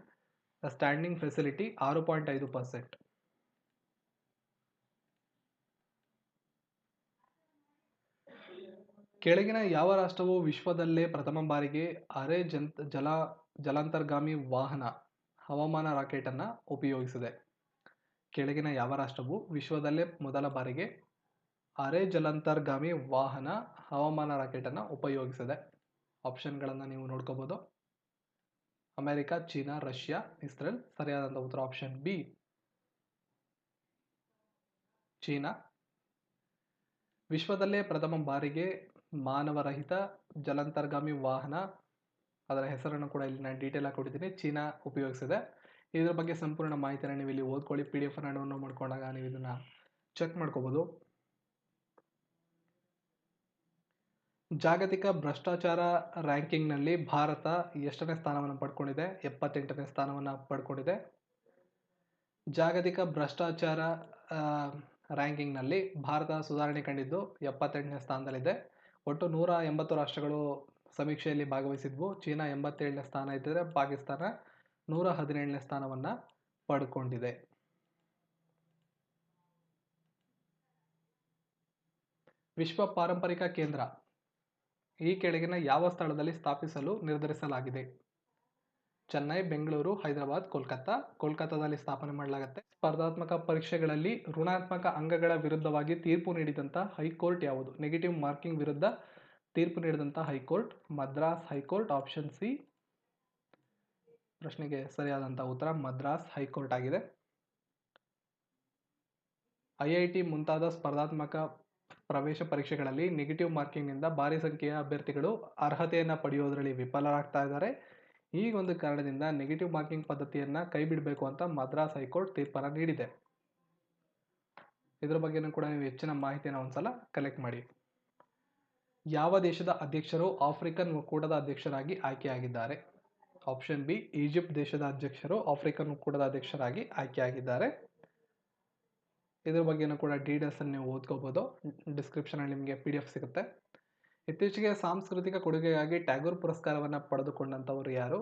ಸ್ಟ್ಯಾಂಡಿಂಗ್ ಫೆಸಿಲಿಟಿ 6.5%. ಕೆಳಗಿನ ಯಾವ ರಾಷ್ಟ್ರವು ವಿಶ್ವದಲ್ಲೇ ಪ್ರಥಮ ಬಾರಿಗೆ ಅರೆ ಜಲಾಂತರ್ಗಾಮಿ ವಾಹನ ಹವಾಮಾನ ರಾಕೆಟ್ ಅನ್ನು ಉಪಯೋಗಿಸಿದೆ? ಕೆಳಗಿನ ಯಾವ ರಾಷ್ಟ್ರವು ವಿಶ್ವದಲ್ಲೇ ಮೊದಲ ಬಾರಿಗೆ ಅರೆ ಜಲಾಂತರ್ಗಾಮಿ ವಾಹನ ಹವಾಮಾನ ರಾಕೆಟ್ ಅನ್ನು ಉಪಯೋಗಿಸಿದೆ? ಆಪ್ಷನ್ಗಳನ್ನು ನೀವು ನೋಡ್ಕೋಬೋದು. America, China, Russia, Israel. ಸರಿಯಾದಂಥ ಉತ್ತರ ಆಪ್ಷನ್ ಬಿ, ಚೀನಾ. ವಿಶ್ವದಲ್ಲೇ ಪ್ರಥಮ ಬಾರಿಗೆ ಮಾನವರಹಿತ ಜಲಾಂತರ್ಗಾಮಿ ವಾಹನ, ಅದರ ಹೆಸರನ್ನು ಕೂಡ ಇಲ್ಲಿ ನಾನು ಡೀಟೇಲ್ ಆಗಿ ಕೊಟ್ಟಿದ್ದೀನಿ, ಚೀನಾ ಉಪಯೋಗಿಸಿದೆ. ಇದ್ರ ಬಗ್ಗೆ ಸಂಪೂರ್ಣ ಮಾಹಿತಿಯನ್ನು ನೀವು ಇಲ್ಲಿ ಓದ್ಕೊಳ್ಳಿ. PDF ಡೌನ್ಲೋಡ್ ಮಾಡ್ಕೊಂಡಾಗ ನೀವು ಇದನ್ನ ಚೆಕ್ ಮಾಡ್ಕೋಬಹುದು. ಜಾಗತಿಕ ಭ್ರಷ್ಟಾಚಾರ ರ್ಯಾಂಕಿಂಗ್ನಲ್ಲಿ ಭಾರತ ಎಷ್ಟನೇ ಸ್ಥಾನವನ್ನು ಪಡ್ಕೊಂಡಿದೆ? 78ನೇ ಸ್ಥಾನವನ್ನು ಪಡ್ಕೊಂಡಿದೆ. ಜಾಗತಿಕ ಭ್ರಷ್ಟಾಚಾರ ರ್ಯಾಂಕಿಂಗ್ನಲ್ಲಿ ಭಾರತ ಸುಧಾರಣೆ ಕಂಡಿದ್ದು 78ನೇ ಸ್ಥಾನದಲ್ಲಿದೆ. ಒಟ್ಟು 180 ರಾಷ್ಟ್ರಗಳು ಸಮೀಕ್ಷೆಯಲ್ಲಿ ಭಾಗವಹಿಸಿದ್ವು. ಚೀನಾ 87ನೇ ಸ್ಥಾನ ಇದ್ದರೆ ಪಾಕಿಸ್ತಾನ 117ನೇ ಸ್ಥಾನವನ್ನು ಪಡ್ಕೊಂಡಿದೆ. ವಿಶ್ವ ಪಾರಂಪರಿಕ ಕೇಂದ್ರ ಈ ಕೆಳಗಿನ ಯಾವ ಸ್ಥಳದಲ್ಲಿ ಸ್ಥಾಪಿಸಲು ನಿರ್ಧರಿಸಲಾಗಿದೆ? ಚೆನ್ನೈ, ಬೆಂಗಳೂರು, ಹೈದರಾಬಾದ್, ಕೋಲ್ಕತ್ತಾದಲ್ಲಿ ಸ್ಥಾಪನೆ ಮಾಡಲಾಗುತ್ತೆ. ಸ್ಪರ್ಧಾತ್ಮಕ ಪರೀಕ್ಷೆಗಳಲ್ಲಿ ಋಣಾತ್ಮಕ ಅಂಕಗಳ ವಿರುದ್ಧವಾಗಿ ತೀರ್ಪು ನೀಡಿದಂಥ ಹೈಕೋರ್ಟ್ ಯಾವುದು? ನೆಗೆಟಿವ್ ಮಾರ್ಕಿಂಗ್ ವಿರುದ್ಧ ತೀರ್ಪು ನೀಡಿದಂಥ high court Madras high court. Option C ಪ್ರಶ್ನೆಗೆ ಸರಿಯಾದಂಥ ಉತ್ತರ ಮದ್ರಾಸ್ ಹೈಕೋರ್ಟ್ ಆಗಿದೆ. IIT ಮುಂತಾದ ಸ್ಪರ್ಧಾತ್ಮಕ ಪ್ರವೇಶ ಪರೀಕ್ಷೆಗಳಲ್ಲಿ ನೆಗೆಟಿವ್ ಮಾರ್ಕಿಂಗ್ನಿಂದ ಭಾರಿ ಸಂಖ್ಯೆಯ ಅಭ್ಯರ್ಥಿಗಳು ಅರ್ಹತೆಯನ್ನು ಪಡೆಯೋದರಲ್ಲಿ ವಿಫಲರಾಗ್ತಾ ಇದ್ದಾರೆ. ಈ ಒಂದು ಕಾರಣದಿಂದ ನೆಗೆಟಿವ್ ಮಾರ್ಕಿಂಗ್ ಪದ್ಧತಿಯನ್ನು ಕೈ ಬಿಡಬೇಕು ಅಂತ ಮದ್ರಾಸ್ ಹೈಕೋರ್ಟ್ ತೀರ್ಪನ್ನು ನೀಡಿದೆ. ಇದರ ಬಗ್ಗೆನೂ ಕೂಡ ನೀವು ಹೆಚ್ಚಿನ ಮಾಹಿತಿಯನ್ನು ಒಂದ್ಸಲ ಕಲೆಕ್ಟ್ ಮಾಡಿ. ಯಾವ ದೇಶದ ಅಧ್ಯಕ್ಷರು ಆಫ್ರಿಕನ್ ಒಕ್ಕೂಟದ ಅಧ್ಯಕ್ಷರಾಗಿ ಆಯ್ಕೆಯಾಗಿದ್ದಾರೆ? ಆಪ್ಷನ್ ಬಿ, ಈಜಿಪ್ಟ್ ದೇಶದ ಅಧ್ಯಕ್ಷರು ಆಫ್ರಿಕನ್ ಒಕ್ಕೂಟದ ಅಧ್ಯಕ್ಷರಾಗಿ ಆಯ್ಕೆಯಾಗಿದ್ದಾರೆ. ಇದ್ರ ಬಗ್ಗೆನೂ ಕೂಡ ಡೀಟೇಲ್ಸ್ ಅನ್ನು ನೀವು ಓದ್ಕೋಬಹುದು. ಡಿಸ್ಕ್ರಿಪ್ಷನಲ್ಲಿ ನಿಮಗೆ PDF ಸಿಗುತ್ತೆ. ಇತ್ತೀಚೆಗೆ ಸಾಂಸ್ಕೃತಿಕ ಕೊಡುಗೆಗಾಗಿ ಟ್ಯಾಗೋರ್ ಪುರಸ್ಕಾರವನ್ನು ಪಡೆದುಕೊಂಡಂಥವರು ಯಾರು?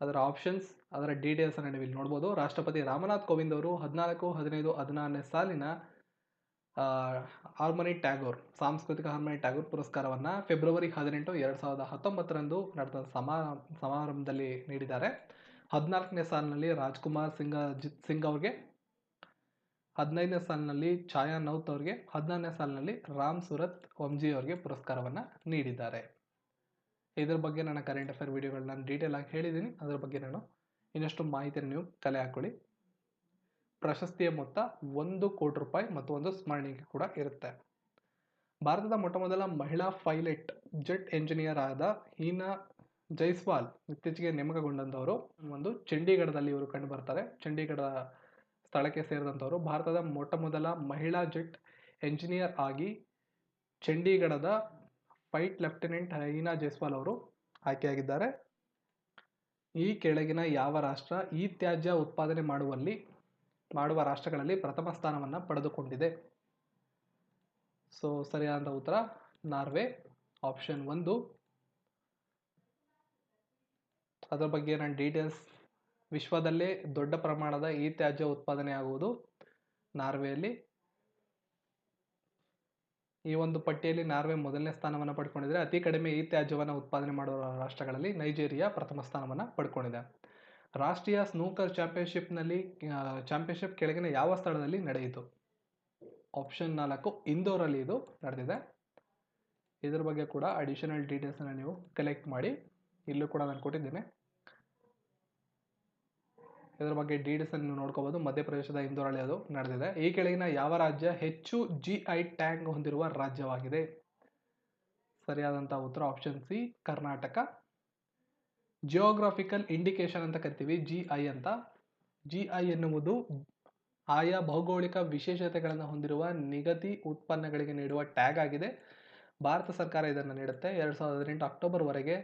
ಅದರ ಆಪ್ಷನ್ಸ್, ಅದರ ಡೀಟೇಲ್ಸ್ ಅನ್ನು ನೀವು ಇಲ್ಲಿ ನೋಡ್ಬೋದು. ರಾಷ್ಟ್ರಪತಿ ರಾಮನಾಥ್ ಕೋವಿಂದ್ ಅವರು 14, 15, 16ನೇ ಸಾಲಿನ ಹಾರ್ಮನಿ ಟ್ಯಾಗೋರ್ ಸಾಂಸ್ಕೃತಿಕ ಹಾರ್ಮನಿ ಟ್ಯಾಗೋರ್ ಪುರಸ್ಕಾರವನ್ನು ಫೆಬ್ರವರಿ 18, 2019ರಂದು ನಡೆದ ಸಮಾರಂಭದಲ್ಲಿ ನೀಡಿದ್ದಾರೆ. 14ನೇ ಸಾಲಿನಲ್ಲಿ ರಾಜ್ಕುಮಾರ್ ಸಿಂಗ್ ಅವ್ರಿಗೆ, 15ನೇ ಸಾಲಿನಲ್ಲಿ ಛಾಯಾ ನೌತ್ ಅವರಿಗೆ, 16ನೇ ಸಾಲಿನಲ್ಲಿ ರಾಮ್ ಸೂರತ್ ವಂಜಿ ಅವರಿಗೆ ಪುರಸ್ಕಾರವನ್ನು ನೀಡಿದ್ದಾರೆ. ಇದ್ರ ಬಗ್ಗೆ ನನ್ನ ಕರೆಂಟ್ ಅಫೇರ್ ವಿಡಿಯೋಗಳನ್ನ ಡೀಟೇಲ್ ಆಗಿ ಹೇಳಿದ್ದೀನಿ. ಅದರ ಬಗ್ಗೆ ನಾನು ಇನ್ನಷ್ಟು ಮಾಹಿತಿಯನ್ನು ನೀವು ಕಲೆ ಹಾಕೊಳ್ಳಿ. ಪ್ರಶಸ್ತಿಯ ಮೊತ್ತ 1 ಕೋಟಿ ರೂಪಾಯಿ ಮತ್ತು ಒಂದು ಸ್ಮರಣಿಕೆ ಕೂಡ ಇರುತ್ತೆ. ಭಾರತದ ಮೊಟ್ಟಮೊದಲ ಮಹಿಳಾ ಪೈಲಟ್ ಜೆಟ್ ಎಂಜಿನಿಯರ್ ಆದ ಹೀನಾ ಜೈಸ್ವಾಲ್ ಇತ್ತೀಚೆಗೆ ನೇಮಕಗೊಂಡಂಥವರು. ಒಂದು ಚಂಡೀಗಢದಲ್ಲಿ ಇವರು ಕಂಡು ಬರ್ತಾರೆ. ಚಂಡೀಗಢ ಸ್ಥಳಕ್ಕೆ ಸೇರಿದಂಥವರು. ಭಾರತದ ಮೊಟ್ಟಮೊದಲ ಮಹಿಳಾ ಜೆಟ್ ಎಂಜಿನಿಯರ್ ಆಗಿ ಚಂಡೀಗಢದ ಫೈಟ್ ಲೆಫ್ಟಿನೆಂಟ್ ಹೀನಾ ಜೈಸ್ವಾಲ್ ಅವರು ಆಯ್ಕೆಯಾಗಿದ್ದಾರೆ. ಈ ಕೆಳಗಿನ ಯಾವ ರಾಷ್ಟ್ರ ಈ ತ್ಯಾಜ್ಯ ಉತ್ಪಾದನೆ ಮಾಡುವ ರಾಷ್ಟ್ರಗಳಲ್ಲಿ ಪ್ರಥಮ ಸ್ಥಾನವನ್ನು ಪಡೆದುಕೊಂಡಿದೆ? ಸೊ ಸರಿಯಾದ ಉತ್ತರ ನಾರ್ವೆ. ಆಪ್ಷನ್ 1. ಅದರ ಬಗ್ಗೆ ನಾನು ಡೀಟೇಲ್ಸ್, ವಿಶ್ವದಲ್ಲೇ ದೊಡ್ಡ ಪ್ರಮಾಣದ ಈ ತ್ಯಾಜ್ಯ ಉತ್ಪಾದನೆ ಆಗುವುದು ನಾರ್ವೆಯಲ್ಲಿ. ಈ ಒಂದು ಪಟ್ಟಿಯಲ್ಲಿ ನಾರ್ವೆ ಮೊದಲನೇ ಸ್ಥಾನವನ್ನು ಪಡ್ಕೊಂಡಿದೆ. ಅತಿ ಕಡಿಮೆ ಈ ತ್ಯಾಜ್ಯವನ್ನು ಉತ್ಪಾದನೆ ಮಾಡುವ ರಾಷ್ಟ್ರಗಳಲ್ಲಿ ನೈಜೀರಿಯಾ ಪ್ರಥಮ ಸ್ಥಾನವನ್ನು ಪಡ್ಕೊಂಡಿದೆ. ರಾಷ್ಟ್ರೀಯ ಸ್ನೂಕರ್ ಚಾಂಪಿಯನ್ಶಿಪ್ ಕೆಳಗಿನ ಯಾವ ಸ್ಥಳದಲ್ಲಿ ನಡೆಯಿತು? ಆಪ್ಷನ್ 4 ಇಂದೋರಲ್ಲಿ ಇದು ನಡೆದಿದೆ. ಇದ್ರ ಬಗ್ಗೆ ಕೂಡ ಅಡಿಷನಲ್ ಡೀಟೇಲ್ಸನ್ನು ನೀವು ಕಲೆಕ್ಟ್ ಮಾಡಿ. ಇಲ್ಲೂ ಕೂಡ ನಾನು ಕೊಟ್ಟಿದ್ದೇನೆ. ಇದರ ಬಗ್ಗೆ ಡೀಟೇಲ್ಸ್ ಅನ್ನು ನೋಡ್ಕೋಬಹುದು. ಮಧ್ಯಪ್ರದೇಶದ ಇಂದೋರಲ್ಲಿ ಅದು ನಡೆದಿದೆ. ಈ ಕೆಳಗಿನ ಯಾವ ರಾಜ್ಯ ಹೆಚ್ಚು GI ಟ್ಯಾಗ್ ಹೊಂದಿರುವ ರಾಜ್ಯವಾಗಿದೆ? ಸರಿಯಾದಂತಹ ಉತ್ತರ option C, Karnataka. Geographical indication ಅಂತ ಕರಿತೀವಿ, GI ಅಂತ. GI ಎನ್ನುವುದು ಆಯಾ ಭೌಗೋಳಿಕ ವಿಶೇಷತೆಗಳನ್ನು ಹೊಂದಿರುವ ನಿಗದಿ ಉತ್ಪನ್ನಗಳಿಗೆ ನೀಡುವ ಟ್ಯಾಗ್ ಆಗಿದೆ. ಭಾರತ ಸರ್ಕಾರ ಇದನ್ನು ನೀಡುತ್ತೆ. 2018 ಅಕ್ಟೋಬರ್ವರೆಗೆ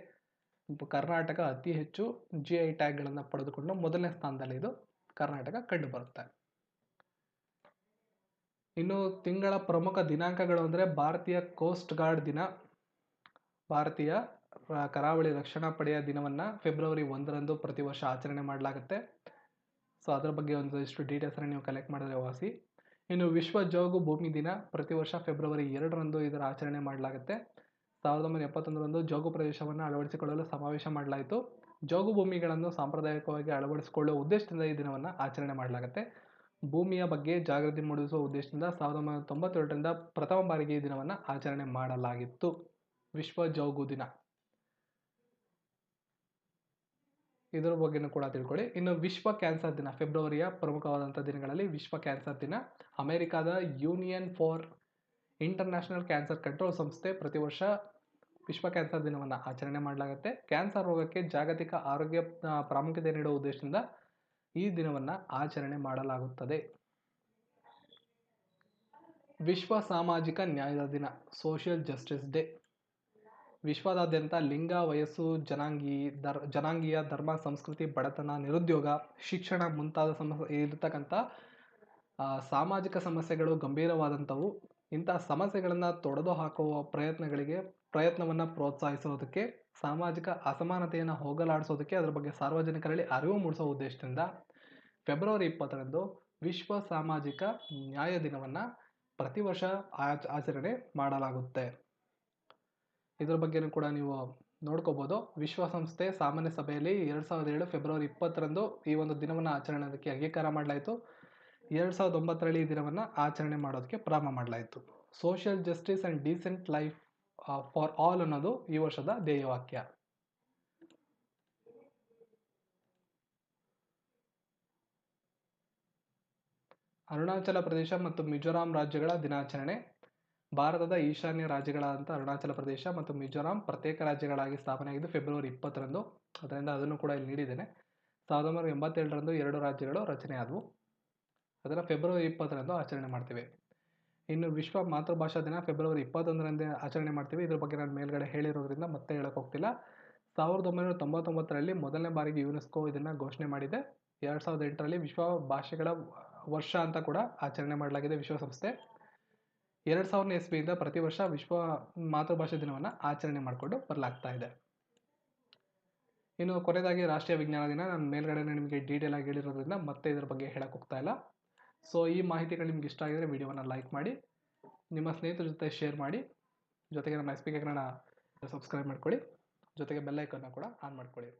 ಕರ್ನಾಟಕ ಅತಿ ಹೆಚ್ಚು GI ಟ್ಯಾಗ್ಗಳನ್ನು ಪಡೆದುಕೊಂಡು ಮೊದಲನೇ ಸ್ಥಾನದಲ್ಲಿ ಇದು ಕರ್ನಾಟಕ ಕಂಡು ಬರುತ್ತೆ. ಇನ್ನು ತಿಂಗಳ ಪ್ರಮುಖ ದಿನಾಂಕಗಳು ಅಂದರೆ ಭಾರತೀಯ ಕೋಸ್ಟ್ ಗಾರ್ಡ್ ದಿನ, ಭಾರತೀಯ ಕರಾವಳಿ ರಕ್ಷಣಾ ಪಡೆಯ ದಿನವನ್ನು ಫೆಬ್ರವರಿ 1ರಂದು ಪ್ರತಿ ವರ್ಷ ಆಚರಣೆ ಮಾಡಲಾಗುತ್ತೆ. ಸೊ ಅದರ ಬಗ್ಗೆ ಒಂದಿಷ್ಟು ಡೀಟೇಲ್ಸನ್ನು ನೀವು ಕಲೆಕ್ಟ್ ಮಾಡಿದ್ರೆ ವಾಸಿ. ಇನ್ನು ವಿಶ್ವ ಜೋಗು ಭೂಮಿ ದಿನ ಪ್ರತಿ ವರ್ಷ ಫೆಬ್ರವರಿ 2ರಂದು ಇದರ ಆಚರಣೆ ಮಾಡಲಾಗುತ್ತೆ. 1971ರಂದು ಜೋಗು ಪ್ರದೇಶವನ್ನು ಅಳವಡಿಸಿಕೊಳ್ಳಲು ಸಮಾವೇಶ ಮಾಡಲಾಯಿತು. ಜೋಗು ಭೂಮಿಗಳನ್ನು ಸಾಂಪ್ರದಾಯಿಕವಾಗಿ ಅಳವಡಿಸಿಕೊಳ್ಳುವ ಉದ್ದೇಶದಿಂದ ಈ ದಿನವನ್ನು ಆಚರಣೆ ಮಾಡಲಾಗುತ್ತೆ. ಭೂಮಿಯ ಬಗ್ಗೆ ಜಾಗೃತಿ ಮೂಡಿಸುವ ಉದ್ದೇಶದಿಂದ 1992ರಿಂದ ಪ್ರಥಮ ಬಾರಿಗೆ ಈ ದಿನವನ್ನು ಆಚರಣೆ ಮಾಡಲಾಗಿತ್ತು. ವಿಶ್ವ ಜೌಗು ದಿನ, ಇದರ ಬಗ್ಗೆನೂ ಕೂಡ ತಿಳ್ಕೊಳ್ಳಿ. ಇನ್ನು ವಿಶ್ವ ಕ್ಯಾನ್ಸರ್ ದಿನ, ಫೆಬ್ರವರಿಯ ಪ್ರಮುಖವಾದಂಥ ದಿನಗಳಲ್ಲಿ ವಿಶ್ವ ಕ್ಯಾನ್ಸರ್ ದಿನ. ಅಮೆರಿಕಾದ union for international cancer control ಸಂಸ್ಥೆ ಪ್ರತಿ ವರ್ಷ ವಿಶ್ವ ಕ್ಯಾನ್ಸರ್ ದಿನವನ್ನು ಆಚರಣೆ ಮಾಡಲಾಗುತ್ತೆ. ಕ್ಯಾನ್ಸರ್ ರೋಗಕ್ಕೆ ಜಾಗತಿಕ ಆರೋಗ್ಯ ಪ್ರಾಮುಖ್ಯತೆ ನೀಡುವ ಉದ್ದೇಶದಿಂದ ಈ ದಿನವನ್ನು ಆಚರಣೆ ಮಾಡಲಾಗುತ್ತದೆ. ವಿಶ್ವ ಸಾಮಾಜಿಕ ನ್ಯಾಯದ ದಿನ, ಸೋಷಿಯಲ್ ಜಸ್ಟಿಸ್ ಡೇ. ವಿಶ್ವದಾದ್ಯಂತ ಲಿಂಗ, ವಯಸ್ಸು, ಜನಾಂಗೀಯ, ಧರ್ಮ, ಸಂಸ್ಕೃತಿ, ಬಡತನ, ನಿರುದ್ಯೋಗ, ಶಿಕ್ಷಣ ಮುಂತಾದ ಇರತಕ್ಕಂಥ ಸಾಮಾಜಿಕ ಸಮಸ್ಯೆಗಳು ಗಂಭೀರವಾದಂಥವು. ಇಂಥ ಸಮಸ್ಯೆಗಳನ್ನು ತೊಡೆದು ಹಾಕುವ ಪ್ರಯತ್ನವನ್ನು ಪ್ರೋತ್ಸಾಹಿಸೋದಕ್ಕೆ, ಸಾಮಾಜಿಕ ಅಸಮಾನತೆಯನ್ನು ಹೋಗಲಾಡಿಸೋದಕ್ಕೆ, ಅದರ ಬಗ್ಗೆ ಸಾರ್ವಜನಿಕರಲ್ಲಿ ಅರಿವು ಮೂಡಿಸೋ ಉದ್ದೇಶದಿಂದ ಫೆಬ್ರವರಿ 20ರಂದು ವಿಶ್ವ ಸಾಮಾಜಿಕ ನ್ಯಾಯ ದಿನವನ್ನು ಪ್ರತಿ ವರ್ಷ ಆಚರಣೆ ಮಾಡಲಾಗುತ್ತೆ. ಇದ್ರ ಬಗ್ಗೆನೂ ಕೂಡ ನೀವು ನೋಡ್ಕೋಬೋದು. ವಿಶ್ವಸಂಸ್ಥೆ ಸಾಮಾನ್ಯ ಸಭೆಯಲ್ಲಿ 2007 ಫೆಬ್ರವರಿ 20ರಂದು ಈ ಒಂದು ದಿನವನ್ನು ಆಚರಣೆಗೆ ಅಂಗೀಕಾರ ಮಾಡಲಾಯಿತು. 2009ರಲ್ಲಿ ಈ ದಿನವನ್ನು ಆಚರಣೆ ಮಾಡೋದಕ್ಕೆ ಪ್ರಾರಂಭ ಮಾಡಲಾಯಿತು. Social justice and decent life for all ಅನ್ನೋದು ಈ ವರ್ಷದ ಧ್ಯೇಯವಾಕ್ಯ. ಅರುಣಾಚಲ ಪ್ರದೇಶ ಮತ್ತು ಮಿಜೋರಾಂ ರಾಜ್ಯಗಳ ದಿನಾಚರಣೆ. ಭಾರತದ ಈಶಾನ್ಯ ರಾಜ್ಯಗಳಾದಂಥ ಅರುಣಾಚಲ ಪ್ರದೇಶ ಮತ್ತು ಮಿಜೋರಾಂ ಪ್ರತ್ಯೇಕ ರಾಜ್ಯಗಳಾಗಿ ಸ್ಥಾಪನೆಯಾಗಿದ್ದು ಫೆಬ್ರವರಿ 20ರಂದು. ಅದರಿಂದ ಅದನ್ನು ಕೂಡ ಇಲ್ಲಿ ನೀಡಿದ್ದೇನೆ. 1987ರಂದು 2 ರಾಜ್ಯಗಳು ರಚನೆ ಆದವು. ಅದನ್ನು ಫೆಬ್ರವರಿ 20ರಂದು ಆಚರಣೆ ಮಾಡ್ತೀವಿ. ಇನ್ನು ವಿಶ್ವ ಮಾತೃಭಾಷಾ ದಿನ ಫೆಬ್ರವರಿ 21ರಂದೇ ಆಚರಣೆ ಮಾಡ್ತೀವಿ. ಇದ್ರ ಬಗ್ಗೆ ನಾನು ಮೇಲ್ಗಡೆ ಹೇಳಿರೋದ್ರಿಂದ ಮತ್ತೆ ಹೇಳಕ್ಕೆ ಹೋಗ್ತಿಲ್ಲ. 1999ರಲ್ಲಿ ಮೊದಲನೇ ಬಾರಿಗೆ ಯುನೆಸ್ಕೋ ಇದನ್ನು ಘೋಷಣೆ ಮಾಡಿದೆ. 2008ರಲ್ಲಿ ವಿಶ್ವ ಭಾಷೆಗಳ ವರ್ಷ ಅಂತ ಕೂಡ ಆಚರಣೆ ಮಾಡಲಾಗಿದೆ ವಿಶ್ವಸಂಸ್ಥೆ. 2000 ಇಸ್ವಿಯಿಂದ ಪ್ರತಿ ವರ್ಷ ವಿಶ್ವ ಮಾತೃಭಾಷಾ ದಿನವನ್ನು ಆಚರಣೆ ಮಾಡಿಕೊಂಡು ಬರಲಾಗ್ತಾ ಇದೆ. ಇನ್ನು ಕೊನೆಯದಾಗಿ ರಾಷ್ಟ್ರೀಯ ವಿಜ್ಞಾನ ದಿನ. ನಾನು ಮೇಲ್ಗಡೆ ನಿಮಗೆ ಡೀಟೇಲ್ ಆಗಿ ಹೇಳಿರೋದ್ರಿಂದ ಮತ್ತೆ ಇದ್ರ ಬಗ್ಗೆ ಹೇಳಕ್ಕೆ ಹೋಗ್ತಾ ಇಲ್ಲ. ಸೊ ಈ ಮಾಹಿತಿಗಳು ನಿಮ್ಗೆ ಇಷ್ಟ ಆಗಿದ್ರೆ ವಿಡಿಯೋವನ್ನು ಲೈಕ್ ಮಾಡಿ, ನಿಮ್ಮ ಸ್ನೇಹಿತರ ಜೊತೆ ಶೇರ್ ಮಾಡಿ, ಜೊತೆಗೆ ನಮ್ಮ SPK ಕನ್ನಡ ಸಬ್ಸ್ಕ್ರೈಬ್ ಮಾಡ್ಕೊಳ್ಳಿ, ಜೊತೆಗೆ ಬೆಲ್ ಐಕನ್ನ ಕೂಡ ಆನ್ ಮಾಡ್ಕೊಳ್ಳಿ.